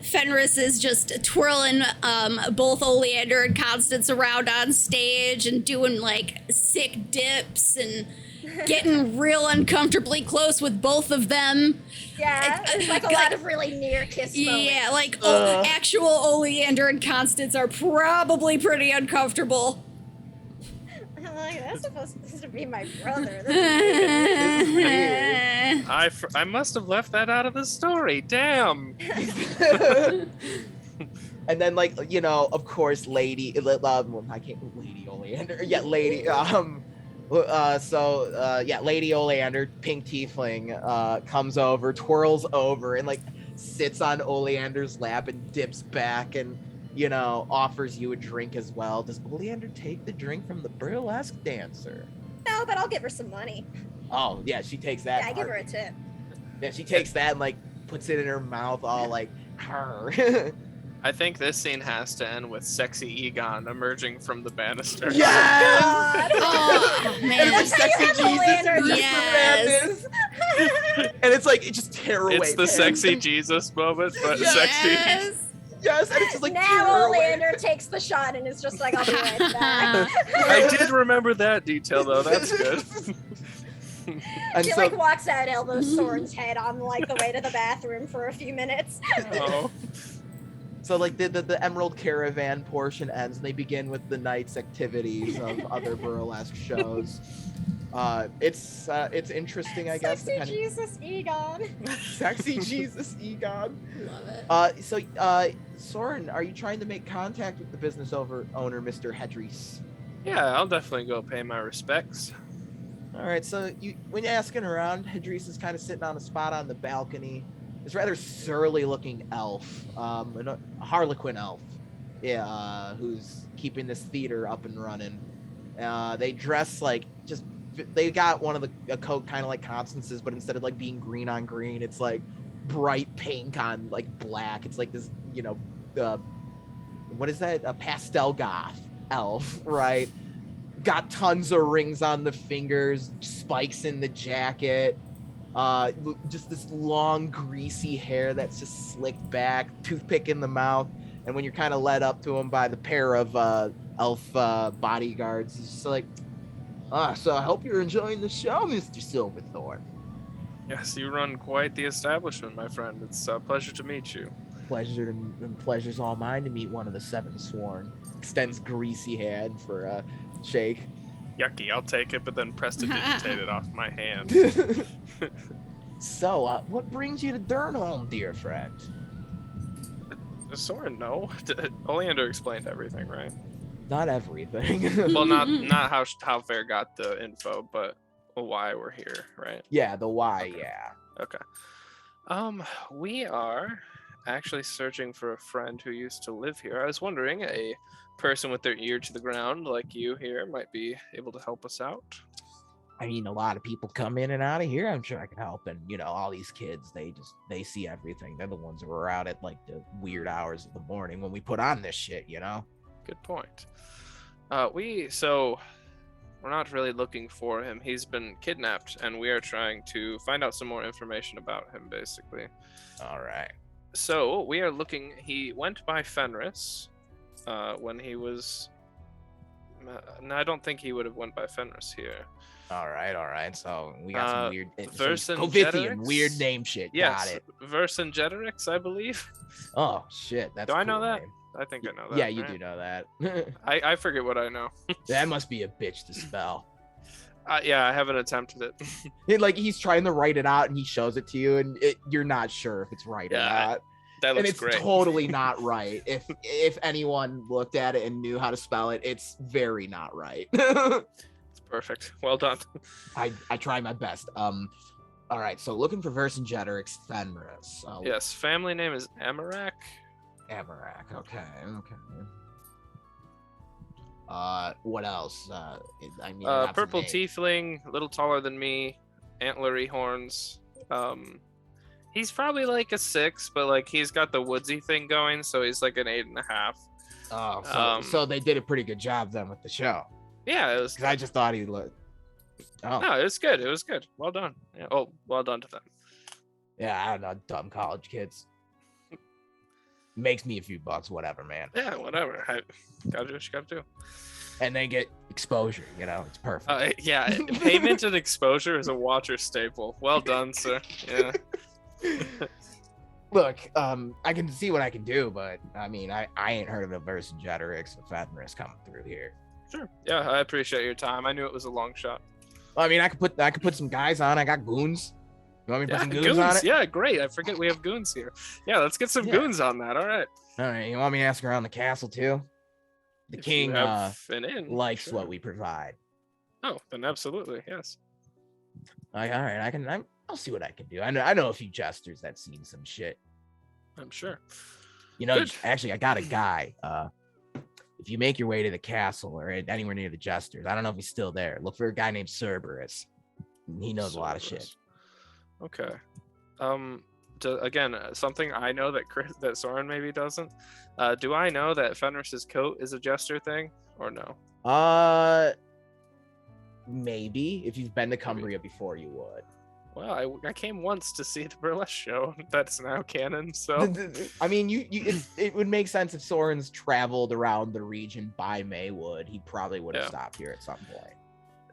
Fenris is just twirling both Oleander and Constance around on stage and doing like sick dips and getting real uncomfortably close with both of them. Yeah, it's like a lot of really near kiss moments. Yeah, like actual Oleander and Constance are probably pretty uncomfortable. I'm like, that's supposed to be my brother. This is weird. I must have left that out of the story. Damn. And then, like, you know, of course, Lady Oleander. Yeah, Lady. Lady Oleander, pink tiefling, comes over, twirls over, and like sits on Oleander's lap and dips back and, you know, offers you a drink as well. Does Oleander take the drink from the burlesque dancer? No, but I'll give her some money. Oh yeah, she takes that. Yeah, I give her a tip. Yeah, she takes that and like puts it in her mouth, all like her. I think this scene has to end with sexy Egon emerging from the banister. Yes! Oh And man. like sexy That's how you have Jesus, Oleander. Yes. and it's like it just tear away. It's the sexy Jesus moment, but sexy. Yes. Yes, and it's just like tear Now away. Oleander takes the shot and is just like, I'll be right back. I did remember that detail though. That's good. And She so, like walks out, elbows Soren's head on like the way to the bathroom for a few minutes. Oh. so like the Emerald Caravan portion ends, and they begin with the night's activities of other burlesque shows. It's interesting, I guess. Sexy Jesus Egon. Sexy Jesus Egon. Love it. Soren, are you trying to make contact with the business owner, Mr. Hedris? Yeah, I'll definitely go pay my respects. All right, so when you're asking around, Hedris is kind of sitting on a spot on the balcony. This rather surly-looking elf, a harlequin elf, yeah, who's keeping this theater up and running. They dress like they got one of a coat kind of like Constance's, but instead of like being green on green, it's like bright pink on like black. It's like this, you know, what is that? A pastel goth elf, right? Got tons of rings on the fingers, spikes in the jacket, just this long greasy hair that's just slicked back, toothpick in the mouth, and when you're kind of led up to him by the pair of elf bodyguards, it's just like, so I hope you're enjoying the show, Mr. Silverthorn. Yes, you run quite the establishment, my friend. It's a pleasure to meet you. Pleasure's all mine to meet one of the seven sworn. Extends greasy hand for a shake. Yucky, I'll take it, but then prestidigitate it off my hand. So, what brings you to Durnholm, dear friend? Soren, no. Oleander explained everything, right? Not everything. Well, not how Fair got the info, but why we're here, right? Yeah, the why, Okay. yeah. Okay. We are actually searching for a friend who used to live here. I was wondering, a person with their ear to the ground like you here might be able to help us out. I mean, a lot of people come in and out of here. I'm sure I can help. And, you know, all these kids, they see everything. They're the ones who are out at like the weird hours of the morning when we put on this shit, you know? Good point. We're not really looking for him. He's been kidnapped, and we are trying to find out some more information about him, basically. All right. So we are looking. He went by Fenris when he was. No, I don't think he would have went by Fenris here. All right. So we got some weird, Vercingetorix? weird name shit. Yes, Got it. Vercingetorix, I believe. Oh shit, that's. Do I cool know that? name. I think I know that. Yeah, you right? do know that. I forget what I know. That must be a bitch to spell. Yeah, I haven't attempted it. Like he's trying to write it out and he shows it to you and you're not sure if it's right or not. That And looks it's great. totally not right. If anyone looked at it and knew how to spell it, it's very not right. It's perfect. Well done. I try my best. All right, so looking for Vercingetorix Fenris. Yes, family name is Amarak. Amarak. Okay. What else? I mean, I got Purple some names. tiefling, a little taller than me, antlery horns. He's probably like a 6, but like he's got the woodsy thing going, so he's like an 8.5. Oh, so they did a pretty good job then with the show. Yeah, it was. Because I just thought he looked. Oh, No, it was good. It was good. Well done. Yeah. Oh, well done to them. yeah, I don't know, dumb college kids. Makes me a few bucks, whatever, man. Yeah, whatever. I gotta do what you gotta do. And they get exposure, you know, it's perfect. Yeah, payment and exposure is a Watcher staple. Well done, sir. Yeah. Look, I can see what I can do, but I mean, I ain't heard of a Vercingetorix or Fenris coming through here. Sure. Yeah, I appreciate your time. I knew it was a long shot. I mean, I could put some guys on. I got goons. You want me to put some goons on it? Yeah, great. I forget we have goons here. Yeah, let's get some Yeah. goons on that. All right. All right, you want me to ask around the castle too? The If you king have an in, likes sure. what we provide. Oh, then absolutely, yes. Like, all right, I'll see what I can do. I know a few jesters that seen some shit. I'm sure. You know, Good. actually, I got a guy. If you make your way to the castle or anywhere near the jesters, I don't know if he's still there. Look for a guy named Cerberus. He knows a lot of shit. Okay. Again, something I know that Soren maybe doesn't. Do I know that Fenris's coat is a jester thing or no? Maybe if you've been to Cumbria before, you would. Well, I came once to see the burlesque show. That's now canon. So I mean, it would make sense if Soren's traveled around the region by Maywood. He probably would have stopped here at some point,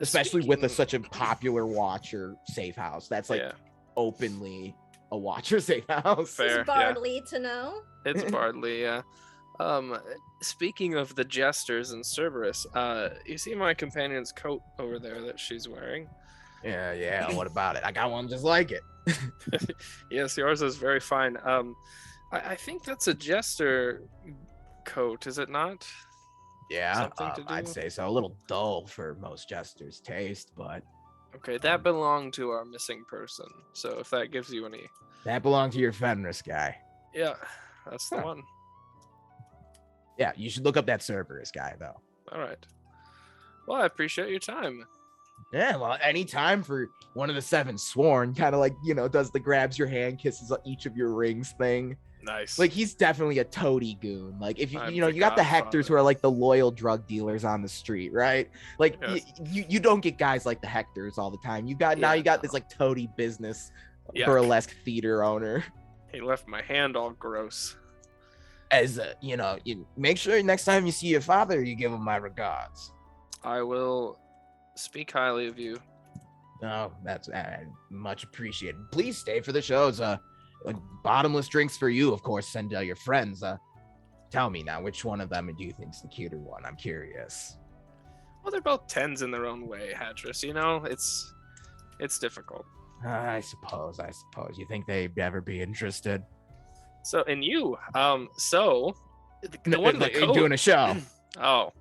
especially with such a popular Watcher safe house. That's like openly a Watcher safe house. Fair. Is Bardley to know? It's Bardley, yeah. Speaking of the jesters and Cerberus, you see my companion's coat over there that she's wearing? Yeah. What about it? I got one just like it. Yes, yours is very fine. I think that's a jester coat, is it not? Yeah, Something to do I'd with- say so. A little dull for most jesters' taste, but Okay, that belonged to our missing person. So if that gives you any, that belonged to your Fenris guy. yeah, that's the Huh. one. Yeah, you should look up that Cerberus guy, though. All right. Well, I appreciate your time. Yeah, well, any time for one of the seven sworn, kind of like, you know, does the grabs your hand, kisses each of your rings thing. Nice. Like, he's definitely a toady goon. Like, if I'm you know, the you got the Hectors godfather. who are like the loyal drug dealers on the street, right? Like, Yes. you don't get guys like the Hectors all the time. You got now Yeah, you got no. this like toady business Yuck. burlesque theater owner. He left my hand all gross. As you know, you make sure next time you see your father, you give him my regards. I will speak highly of you. Oh, that's much appreciated. Please stay for the shows. Bottomless drinks for you, of course. Send your friends. Tell me now, which one of them do you think's the cuter one? I'm curious. Well, they're both 10s in their own way, Hatris. You know, it's difficult. I suppose. You think they'd ever be interested? So, and you, so the one in the Like, coat. doing a show. Oh,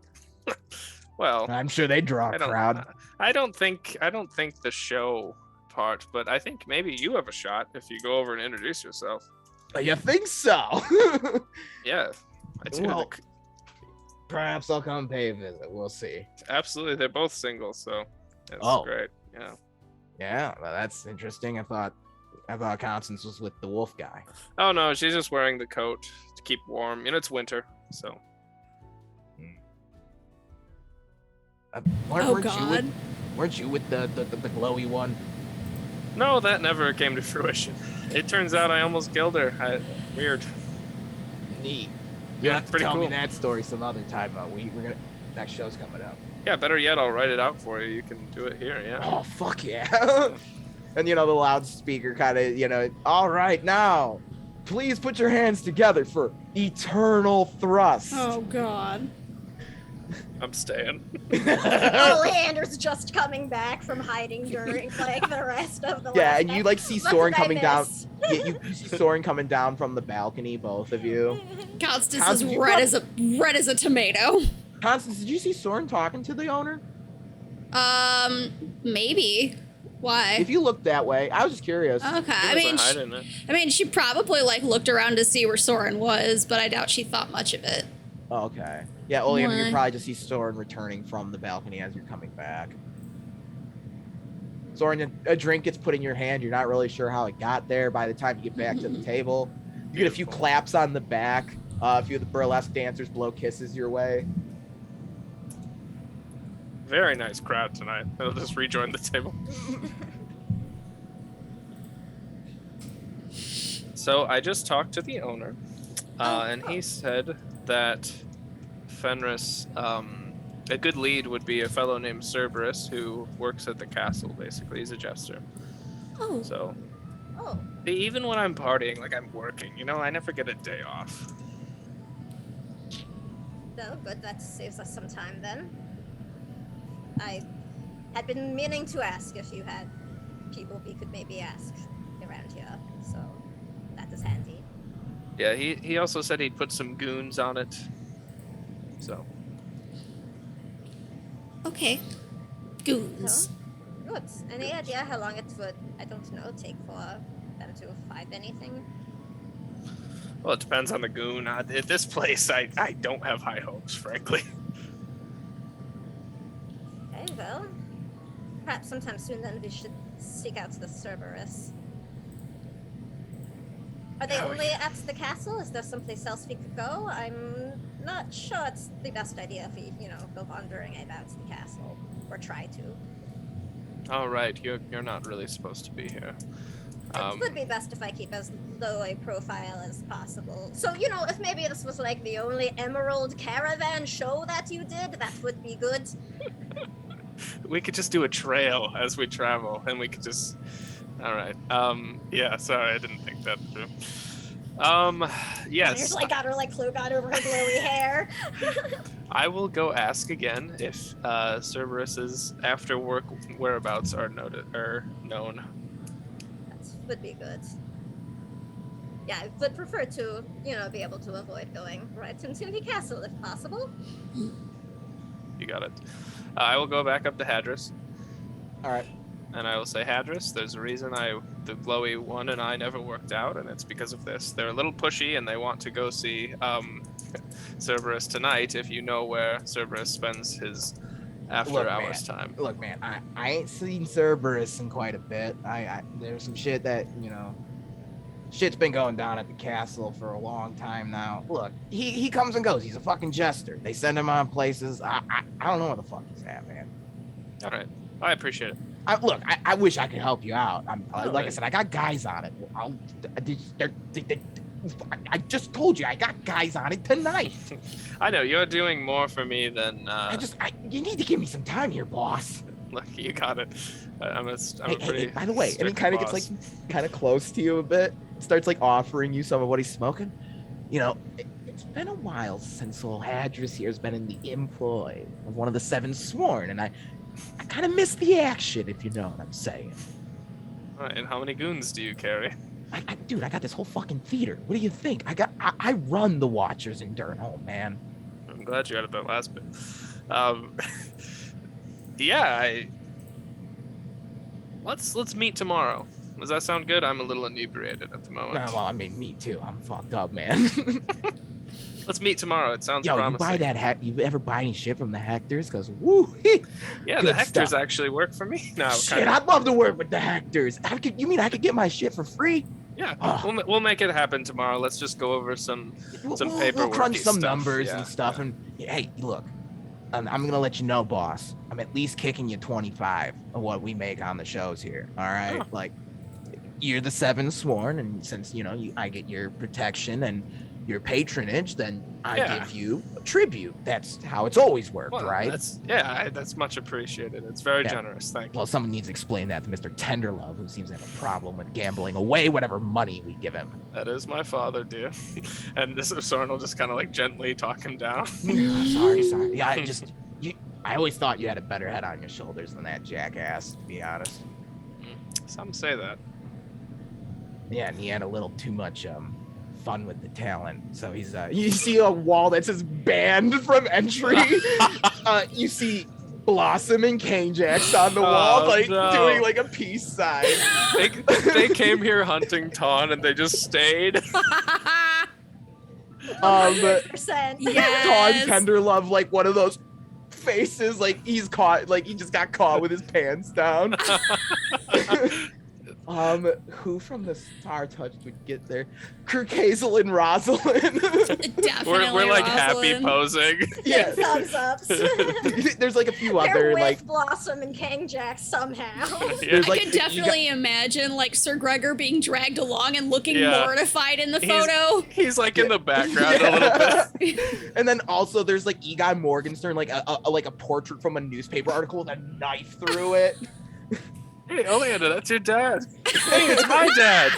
well, I'm sure they draw a crowd. I don't think the show part, but I think maybe you have a shot if you go over and introduce yourself. You think so? Yeah, I do. Well, perhaps I'll come pay a visit. We'll see. Absolutely, they're both single, so that's Oh. great. Yeah. Yeah, well, that's interesting. I thought Constance was with the wolf guy. Oh no, she's just wearing the coat to keep warm. You know, it's winter, so. Weren't God. you with the glowy one? No, that never came to fruition. It turns out I almost killed her. Weird. Neat. Yeah, You have to pretty tell me cool. that story some other time. Next show's coming up. Yeah, better yet, I'll write it out for you. You can do it here, yeah. Oh fuck yeah! And the loudspeaker kind of all right now, please put your hands together for eternal thrust. Oh God. I'm staying. Oleander's just coming back from hiding during like the rest of the Yeah, last and you ep- see What Soren did I coming down. miss? Yeah, you see Soren coming down from the balcony, both of you. Constance How is did you red got- as a tomato. Constance, did you see Soren talking to the owner? Maybe. Why? If you look that way, I was just curious. Okay. He wasn't hiding it. I mean, she probably like looked around to see where Soren was, but I doubt she thought much of it. Oh, okay. Yeah, Oleander, you Why? probably just see Soren returning from the balcony as you're coming back. Soren, a drink gets put in your hand. You're not really sure how it got there. By the time you get back to the table, you get a few claps on the back. A few of the burlesque dancers blow kisses your way. Very nice crowd tonight. They'll just rejoin the table. So I just talked to the owner, and he said that Fenris, a good lead would be a fellow named Cerberus who works at the castle, basically. He's a jester. Oh. So Oh, even when I'm partying, like I'm working, I never get a day off. no, good. That saves us some time then. I had been meaning to ask if you had people we could maybe ask around here, so that is handy. Yeah, he also said he'd put some goons on it. So Okay. Goons. Good. Any idea how long it would, I don't know, take for them to find anything? well, it depends on the goon. At this place, I don't have high hopes, frankly. Okay, well, perhaps sometime soon then we should seek out the Cerberus. Are they Oh, only at the castle? Is there someplace else we could go? I'm not sure it's the best idea if we, go wandering about the castle. Or try to. All right, you're not really supposed to be here. It would be best if I keep as low a profile as possible. So, if maybe this was like the only Emerald Caravan show that you did, that would be good. We could just do a trail as we travel, and we could just. All right. Yeah. Sorry, I didn't think that through. Yes. Here's like got her like cloak on over her glowy hair. I will go ask again if Cerberus's after work whereabouts are known. That would be good. Yeah, I would prefer to, be able to avoid going right into the castle if possible. You got it. I will go back up to Hadris, All right. and I will say, Hadris, there's a reason the glowy one and I never worked out, and it's because of this. They're a little pushy, and they want to go see Cerberus tonight, if you know where Cerberus spends his after-hours time. Look, man, I ain't seen Cerberus in quite a bit. There's some shit that, shit's been going down at the castle for a long time now. Look, he comes and goes. He's a fucking jester. They send him on places. I don't know what the fuck he's at, man. All right. I appreciate it. I wish I could help you out. Like I right. said, I got guys on it. I just told you, I got guys on it tonight. I know, you're doing more for me than... You need to give me some time here, boss. Look, you got it. I'm a Hey, pretty by the way, and he strict kind of gets boss. like kind of close to you a bit, starts like offering you some of what he's smoking. It's been a while since old Hadris here has been in the employ of one of the Seven Sworn, and I kind of miss the action, if you know what I'm saying. All right, and how many goons do you carry? Dude, I got this whole fucking theater. What do you think? I run the Watchers in Durnholm, man. I'm glad you added that last bit. Yeah, let's meet tomorrow. Does that sound good? I'm a little inebriated at the moment. Well, I mean, me too. I'm fucked up, man. Let's meet tomorrow. It sounds Yo, promising. you buy that you ever buy any shit from the Hectors? Because woo, Yeah, good the Hectors stuff. actually work for me now. Shit, I'd love to work with the Hectors. You mean I could get my shit for free? Yeah, Oh. we'll make it happen tomorrow. Let's just go over some paperwork. We'll crunch some stuff. numbers Yeah, and stuff. yeah. And hey, look, I'm gonna let you know, boss. I'm at least kicking you 25 of what we make on the shows here. All right, Oh. like you're the 7 sworn, and since I get your protection and your patronage, then I Yeah. give you a tribute. That's how it's always worked, Well, right? That's much appreciated. It's very Yeah. generous. Thank you. Well, someone needs to explain that to Mr. Tenderlove, who seems to have a problem with gambling away whatever money we give him. That is my father, dear. And this Soren will just kind of like gently talk him down. Sorry. Yeah, I always thought you had a better head on your shoulders than that jackass, to be honest. Some say that. Yeah, and he had a little too much fun with the talent. So he's you see a wall that says banned from entry. You see Blossom and Canejax on the wall, no. doing like a peace sign. They came here hunting Tawn and they just stayed. 100%. Yes. Tawn Tenderlove, like one of those faces, like he's caught, like he just got caught with his pants down. Who from the Star Touch would get there? Kirk Hazel and Rosalind. Definitely We're like happy Rosalind. posing. Yeah. Thumbs ups. There's like a few They're other with like Blossom and Kingjack somehow. Yeah. there's I like could you definitely imagine like Sir Gregor being dragged along and looking Yeah. mortified in the He's- photo. He's like in the background a little bit. And then also there's like Egon Morgenstern, like a portrait from a newspaper article with a knife through it. Hey, Oleander, that's your dad. Hey, it's my dad.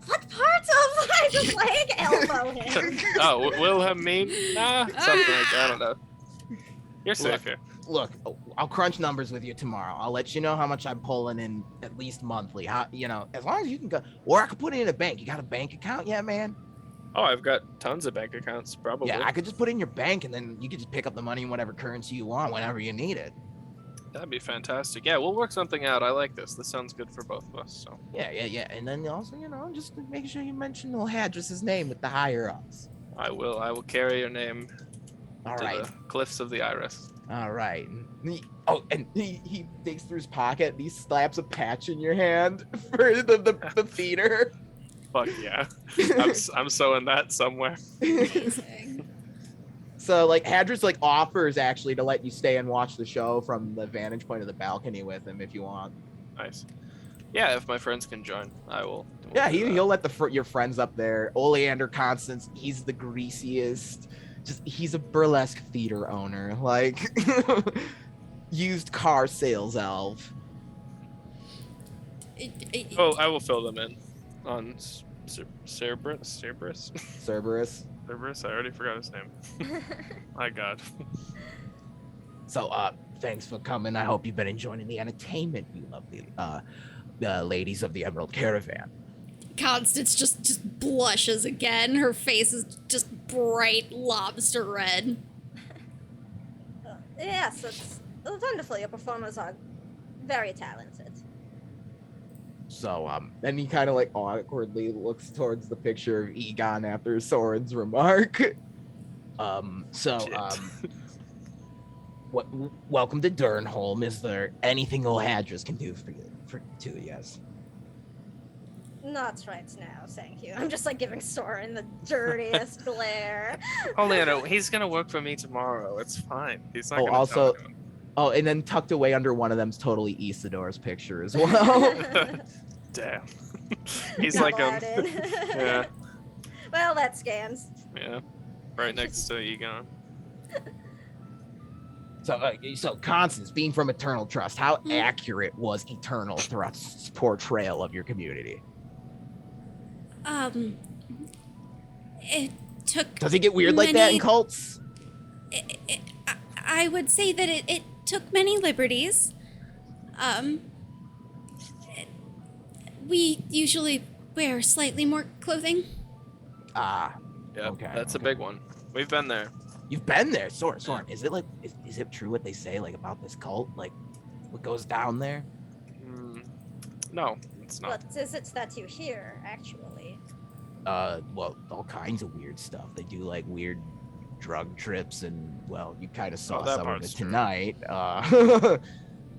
What parts of my leg elbow him? Oh, Wilhelmine? Nah, something like that. I don't know. You're safe here. Look, I'll crunch numbers with you tomorrow. I'll let you know how much I'm pulling in at least monthly. How, as long as you can go, or I could put it in a bank. You got a bank account yet, man? Oh, I've got tons of bank accounts, probably. Yeah, I could just put it in your bank, and then you could just pick up the money in whatever currency you want whenever you need it. That'd be fantastic. Yeah, we'll work something out. I like this. This sounds good for both of us. So Yeah. And then also, just make sure you mention little Hadris's name with the higher ups. I will carry your name All to right. the cliffs of the Iris. All right. And he digs through his pocket and he slaps a patch in your hand for the theater. Fuck yeah. I'm so in that somewhere. Amazing. So like Hadris like offers actually to let you stay and watch the show from the vantage point of the balcony with him if you want. Nice. Yeah, if my friends can join, I will. Yeah, do that. he'll let your friends up there. Oleander Constance, he's the greasiest. He's a burlesque theater owner, like used car sales elf. Oh, I will fill them in on Cerberus. Cerberus. Cerberus. I already forgot his name. My God. So, thanks for coming. I hope you've been enjoying the entertainment, you lovely ladies of the Emerald Caravan. Constance just blushes again. Her face is just bright lobster red. Yes, it's wonderful. Your performers are very talented. So, then he kind of like awkwardly looks towards the picture of Egon after Soren's remark. Welcome to Durnholm. Is there anything Ohadris can do for you? Yes. Not right now, thank you. I'm just like giving Soren the dirtiest glare. Oleander, he's gonna work for me tomorrow. It's fine. He's not Oh, gonna also- tell anyone. Oh, and then tucked away under one of them's totally Isidore's picture as well. Damn. He's like Double-hearted. yeah, Well, that scans. yeah. Right next to Egon. So Constance, being from Eternal Trust, how accurate was Eternal Trust's portrayal of your community? It took. Does it get weird like that in Many- cults? I would say that it took many liberties. We usually wear slightly more clothing. Ah, Yeah, Okay, that's okay. a big one. We've been there. you've been there, Soren. Is it like, is it true what they say like about this cult? Like, what goes down there? No, it's not. What is it that you hear, actually? Well, all kinds of weird stuff. They do like weird drug trips, and well, you kind of saw that some of part's it true. tonight.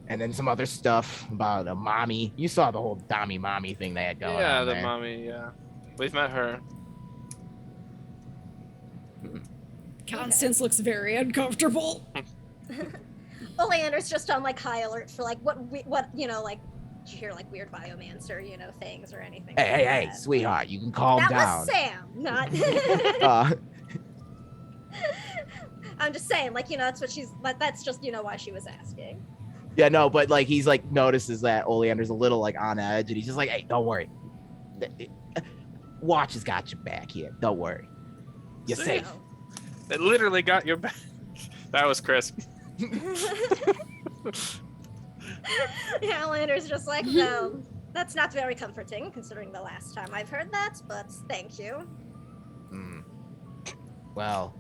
And then some other stuff about a mommy. You saw the whole Dommy mommy thing they had going Yeah, on the there. mommy. Yeah, we've met her. Constance looks very uncomfortable. Oleander's just on like high alert for like what you know, like did you hear like weird biomancer, you know, things or anything. Hey, like hey, that? sweetheart, you can calm That down. was Sam, not. Uh, I'm just saying, like, you know, that's what she's. That's just, you know, why she was asking. yeah, no, but like he's like notices that Oleander's a little like on edge, and he's just like, hey, don't worry. Watch has got your back here. Don't worry. You're See? safe. It literally got your back. That was crisp. Yeah, Oleander's just like, no, that's not very comforting considering the last time I've heard that, but thank you. Well,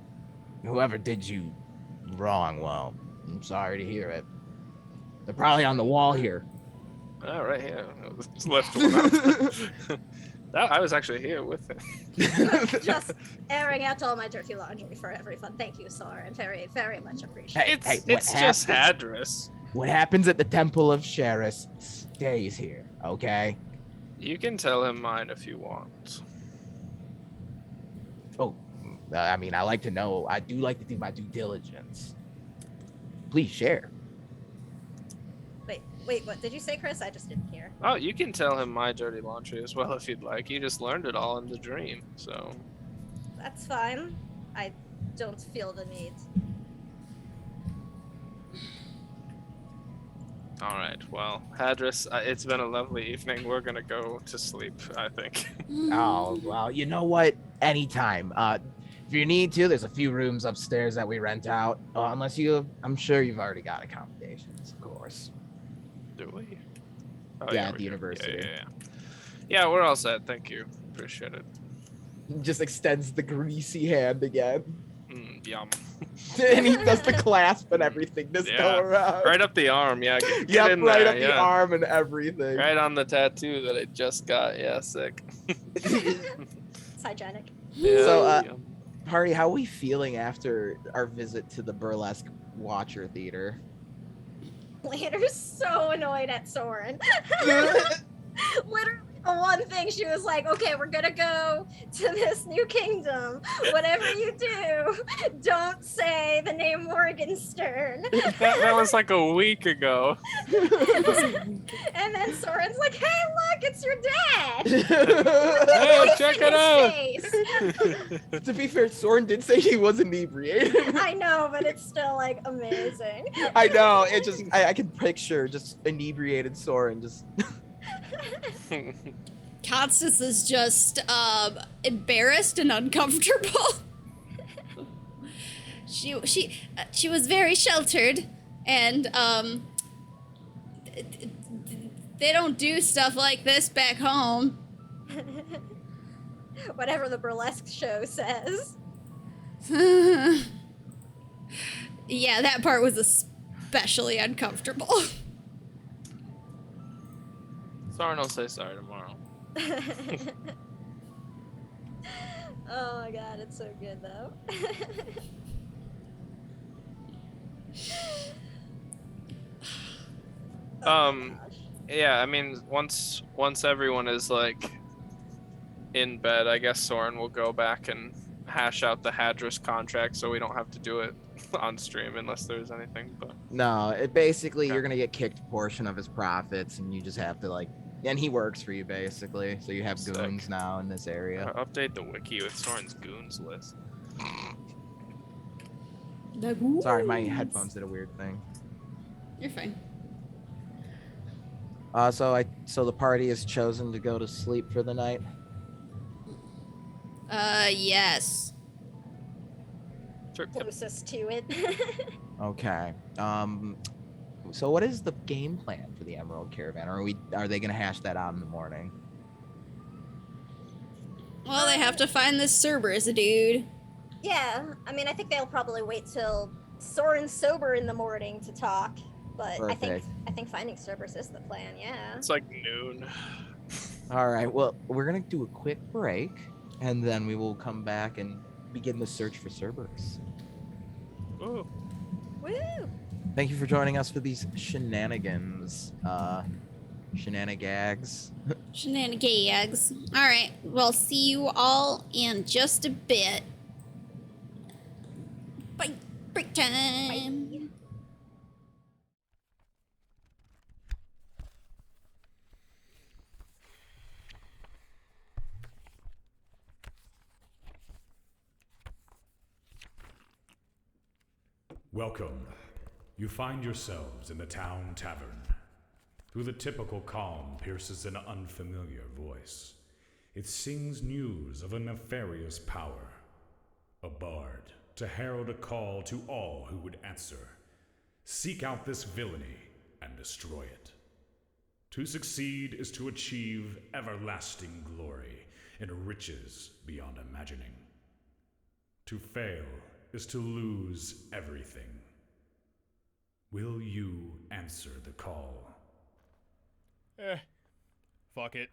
whoever did you wrong, well, I'm sorry to hear it. They're probably on the wall here. Oh, right here. Let's lift one up. I was actually here with it. Just airing out all my dirty laundry for everyone. Thank you, Soren. Very, very much appreciated. It's just Hadris. What happens at the Temple of Sheris stays here, okay? You can tell him mine if you want. Oh, I mean, I like to know. I do like to do my due diligence. Please share. Wait, what did you say, Chris? I just didn't hear. Oh, you can tell him my dirty laundry as well if you'd like. You just learned it all in the dream, so. That's fine. I don't feel the need. All right. Well, Hadris, it's been a lovely evening. We're gonna go to sleep, I think. Oh, well, you know what? Anytime. If you need to, there's a few rooms upstairs that we rent out. Unless I'm sure you've already got accommodations, of course. Do we? Yeah, at we the do. university. Yeah, we're all set. Thank you. Appreciate it. Just extends the greasy hand again. Yum. And he does the clasp and everything this go around. Right up the arm. Yeah. Get Yep, in right there, up the arm and everything. Right on the tattoo that I just got. Yeah, sick. It's hygienic. Yeah, So, yum. Party, how are we feeling after our visit to the Burlesque Watcher Theater? Leader's so annoyed at Soren. Literally the one thing she was like, okay, we're gonna go to this new kingdom. Whatever you do, don't say the name Morgenstern. That was like a week ago. And then Soren's like, hey, look, it's your dad. Hey, check it out. Face. To be fair, Soren did say he was inebriated. I know, but it's still like amazing. I know. It just I can picture just inebriated Soren just. Constance is just embarrassed and uncomfortable. she was very sheltered, and they don't do stuff like this back home. Whatever the burlesque show says. Yeah, that part was especially uncomfortable. Soren will say sorry tomorrow. Oh my god, it's so good though. Oh my gosh. Yeah, I mean, once everyone is like in bed, I guess Soren will go back and hash out the Hadris contract, so we don't have to do it on stream unless there's anything. But No, it basically Okay. you're gonna get kicked a portion of his profits, and you just have to like, and he works for you basically, so you have Sick. goons now in this area. update the wiki with Soren's goons list. Sorry, my headphones did a weird thing. You're fine. So the party has chosen to go to sleep for the night. Yes. Sure. Closest to it. Okay. So what is the game plan for the Emerald Caravan? Are they gonna hash that out in the morning? Well, they have to find this Cerberus dude. Yeah, I mean, I think they'll probably wait till Soren's sober in the morning to talk. But Perfect. I think finding Cerberus is the plan. Yeah. It's like noon. All right. Well, we're gonna do a quick break, and then we will come back and begin the search for Cerberus. Ooh. Woo! Thank you for joining us for these shenanigans. Shenanigans. Shenanigans. All right. Well, see you all in just a bit. Bye. Break time. Bye. Welcome. You find yourselves in the town tavern. Through the typical calm pierces an unfamiliar voice. It sings news of a nefarious power. A bard to herald a call to all who would answer. Seek out this villainy and destroy it. To succeed is to achieve everlasting glory and riches beyond imagining. To fail is to lose everything. Will you answer the call? Fuck it.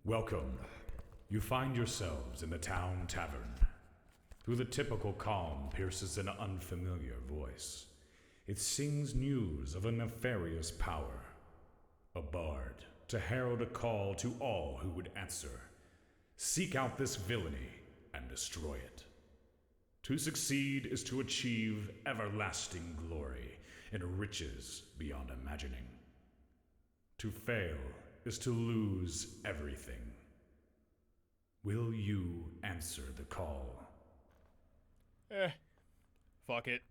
Welcome. You find yourselves in the town tavern. Through the typical calm pierces an unfamiliar voice. It sings news of a nefarious power. A bard to herald a call to all who would answer. Seek out this villainy and destroy it. To succeed is to achieve everlasting glory and riches beyond imagining. To fail is to lose everything. Will you answer the call? Fuck it.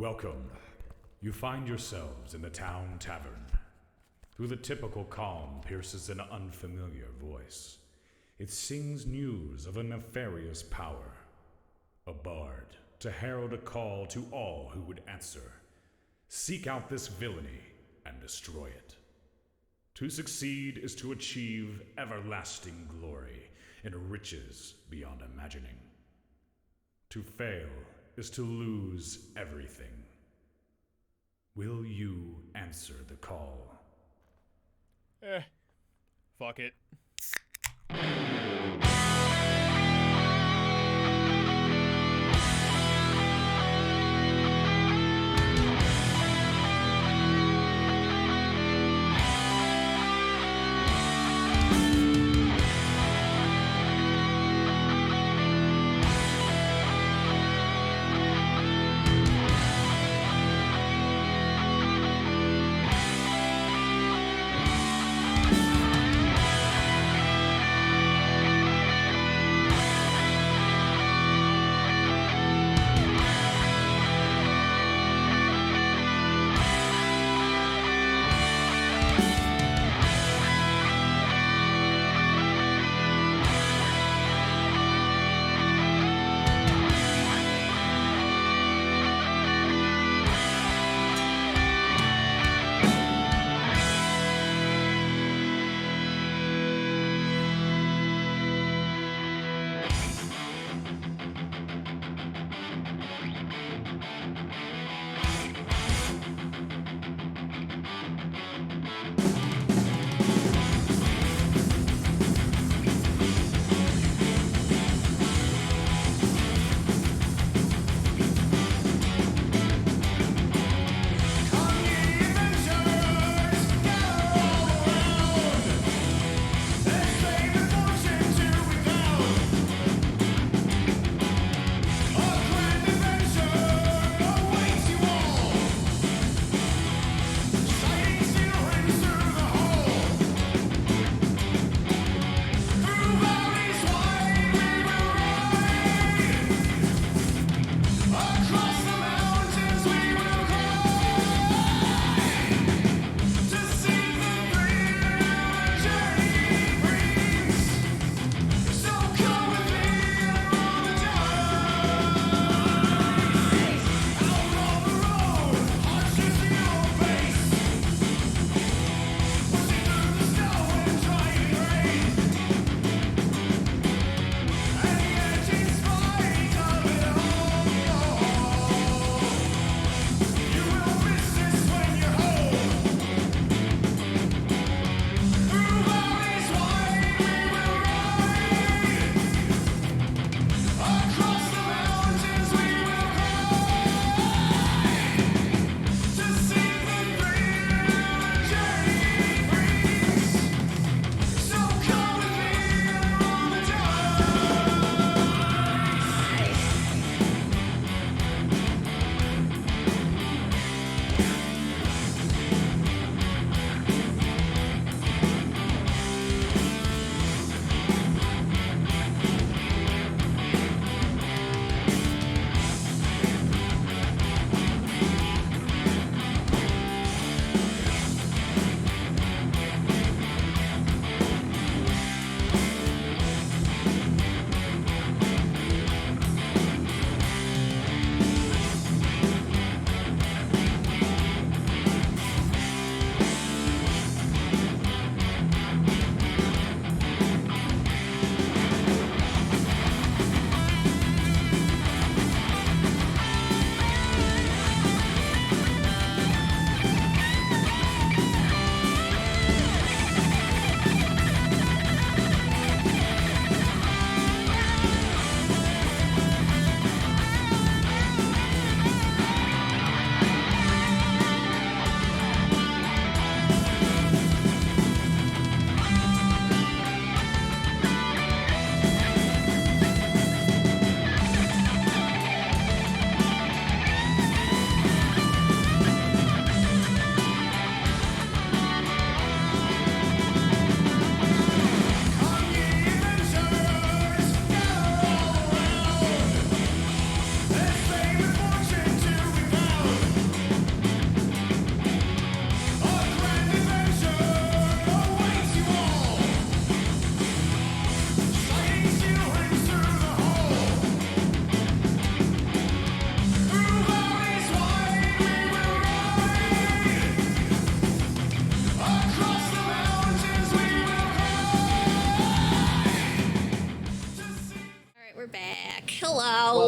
Welcome. You find yourselves in the town tavern. Through the typical calm pierces an unfamiliar voice. It sings news of a nefarious power. A bard to herald a call to all who would answer. Seek out this villainy and destroy it. To succeed is to achieve everlasting glory and riches beyond imagining. To fail is to lose everything. Will you answer the call? Fuck it.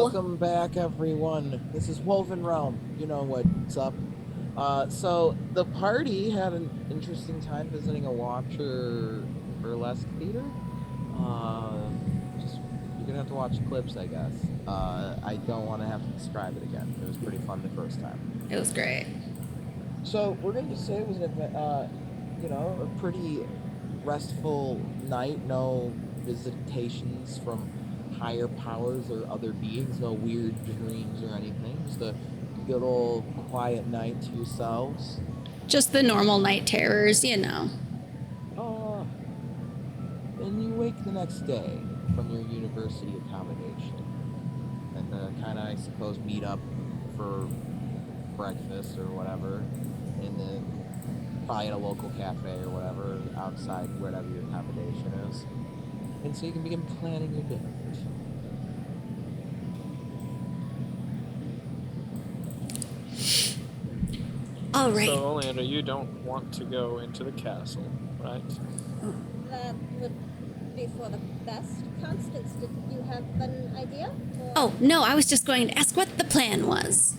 Welcome back, everyone. This is WovenRealm. You know what's up. So the party had an interesting time visiting a Watcher burlesque theater. Just you're gonna have to watch clips, I guess. I don't want to have to describe it again. It was pretty fun the first time. It was great. So we're gonna just say it was an a pretty restful night. No visitations from higher powers or other beings. No weird dreams or anything. Just a good old quiet night to yourselves. Just the normal night terrors, you know. And you wake the next day from your university accommodation, and kind of, I suppose, meet up for breakfast or whatever, and then probably at a local cafe or whatever outside wherever your accommodation is, and so you can begin planning your dinner. All right. So, Oleander, you don't want to go into the castle, right? That would be for the best. Constance, did you have an idea? Or... Oh, no, I was just going to ask what the plan was.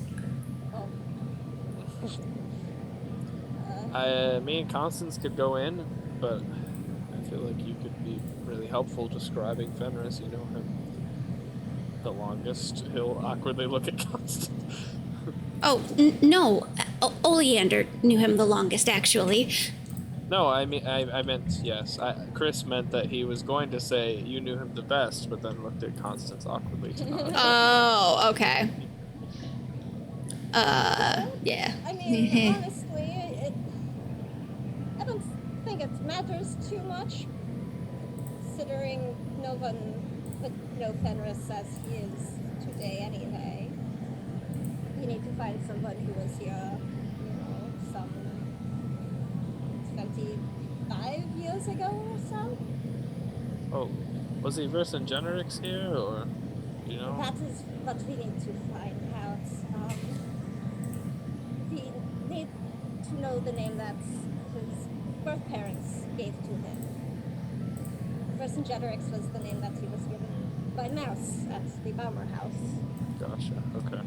Me and Constance could go in, but I feel like you could be really helpful describing Fenris. You know him the longest. He'll awkwardly look at Constance. Oh, no. Oleander knew him the longest, actually. No, I meant, yes. Chris meant that he was going to say you knew him the best, but then looked at Constance awkwardly to nod. Oh, okay. Yeah. I mean, honestly, I don't think it matters too much, considering no one would know Fenris as he is today anyway. You need to find someone who was here, some 25 years ago or so. Oh, was he Vercingetorix here, or, That is what we need to find out. We need to know the name that his birth parents gave to him. Vercingetorix was the name that he was given by Mouse at the Baumer house. Gotcha. Okay.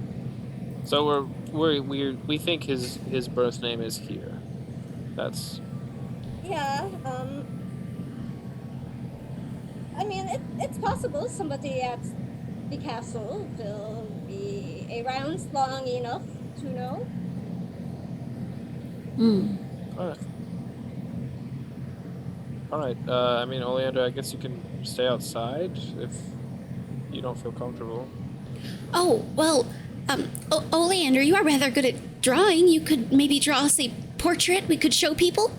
So we think his birth name is here. That's. Yeah. I mean, it's possible somebody at the castle will be around long enough to know. All right. I mean, Oleander, I guess you can stay outside if you don't feel comfortable. Oh, well, Oleander, you are rather good at drawing. You could maybe draw us a portrait we could show people?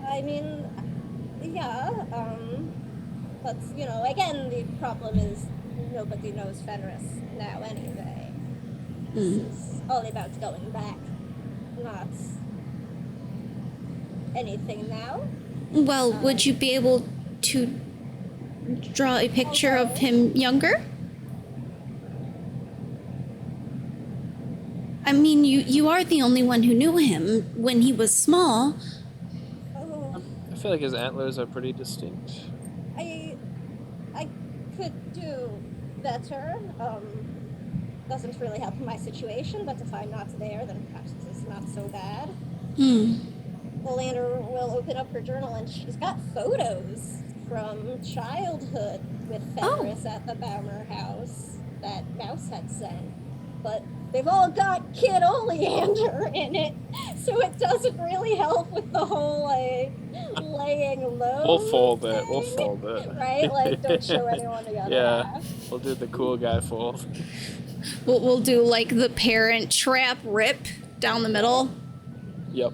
I mean, yeah, but, again, the problem is nobody knows Fenris now anyway. This is all about going back, not anything now. Well, would you be able to draw a picture of him younger? I mean, you are the only one who knew him when he was small. I feel like his antlers are pretty distinct. I could do better. Doesn't really help my situation, but if I'm not there, then perhaps it's not so bad. Oleander will open up her journal, and she's got photos from childhood with Fenris at the Baumer house that Mouse had sent. But they've all got Kid Oleander in it, so it doesn't really help with the whole, laying low. We'll fold it. thing, We'll fold it. Right? Don't show anyone the other half. We'll do the cool guy fold. We'll do like the Parent Trap rip down the middle. Yep.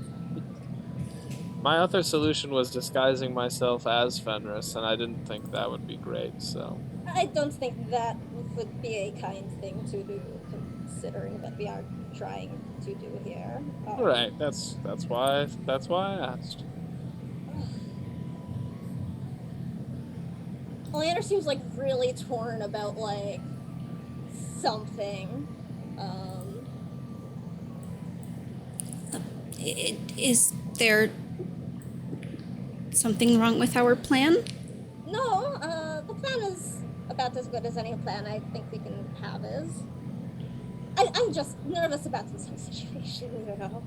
My other solution was disguising myself as Fenris, and I didn't think that would be great, so. I don't think that would be a kind thing to do, considering what we are trying to do here. Right, that's why I asked. Oleander seems really torn about something. Is there something wrong with our plan? No, about as good as any plan I think we can have is. I'm just nervous about this whole situation, you know.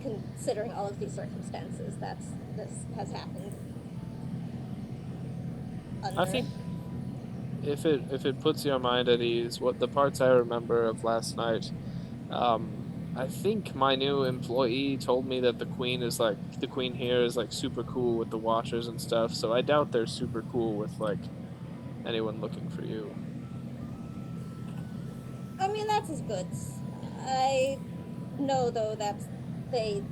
Considering all of these circumstances that this has happened. I think if it puts your mind at ease, what the parts I remember of last night, I think my new employee told me that the queen here is like super cool with the watchers and stuff. So I doubt they're super cool with like anyone looking for you. I mean, that's as good. I know though that they.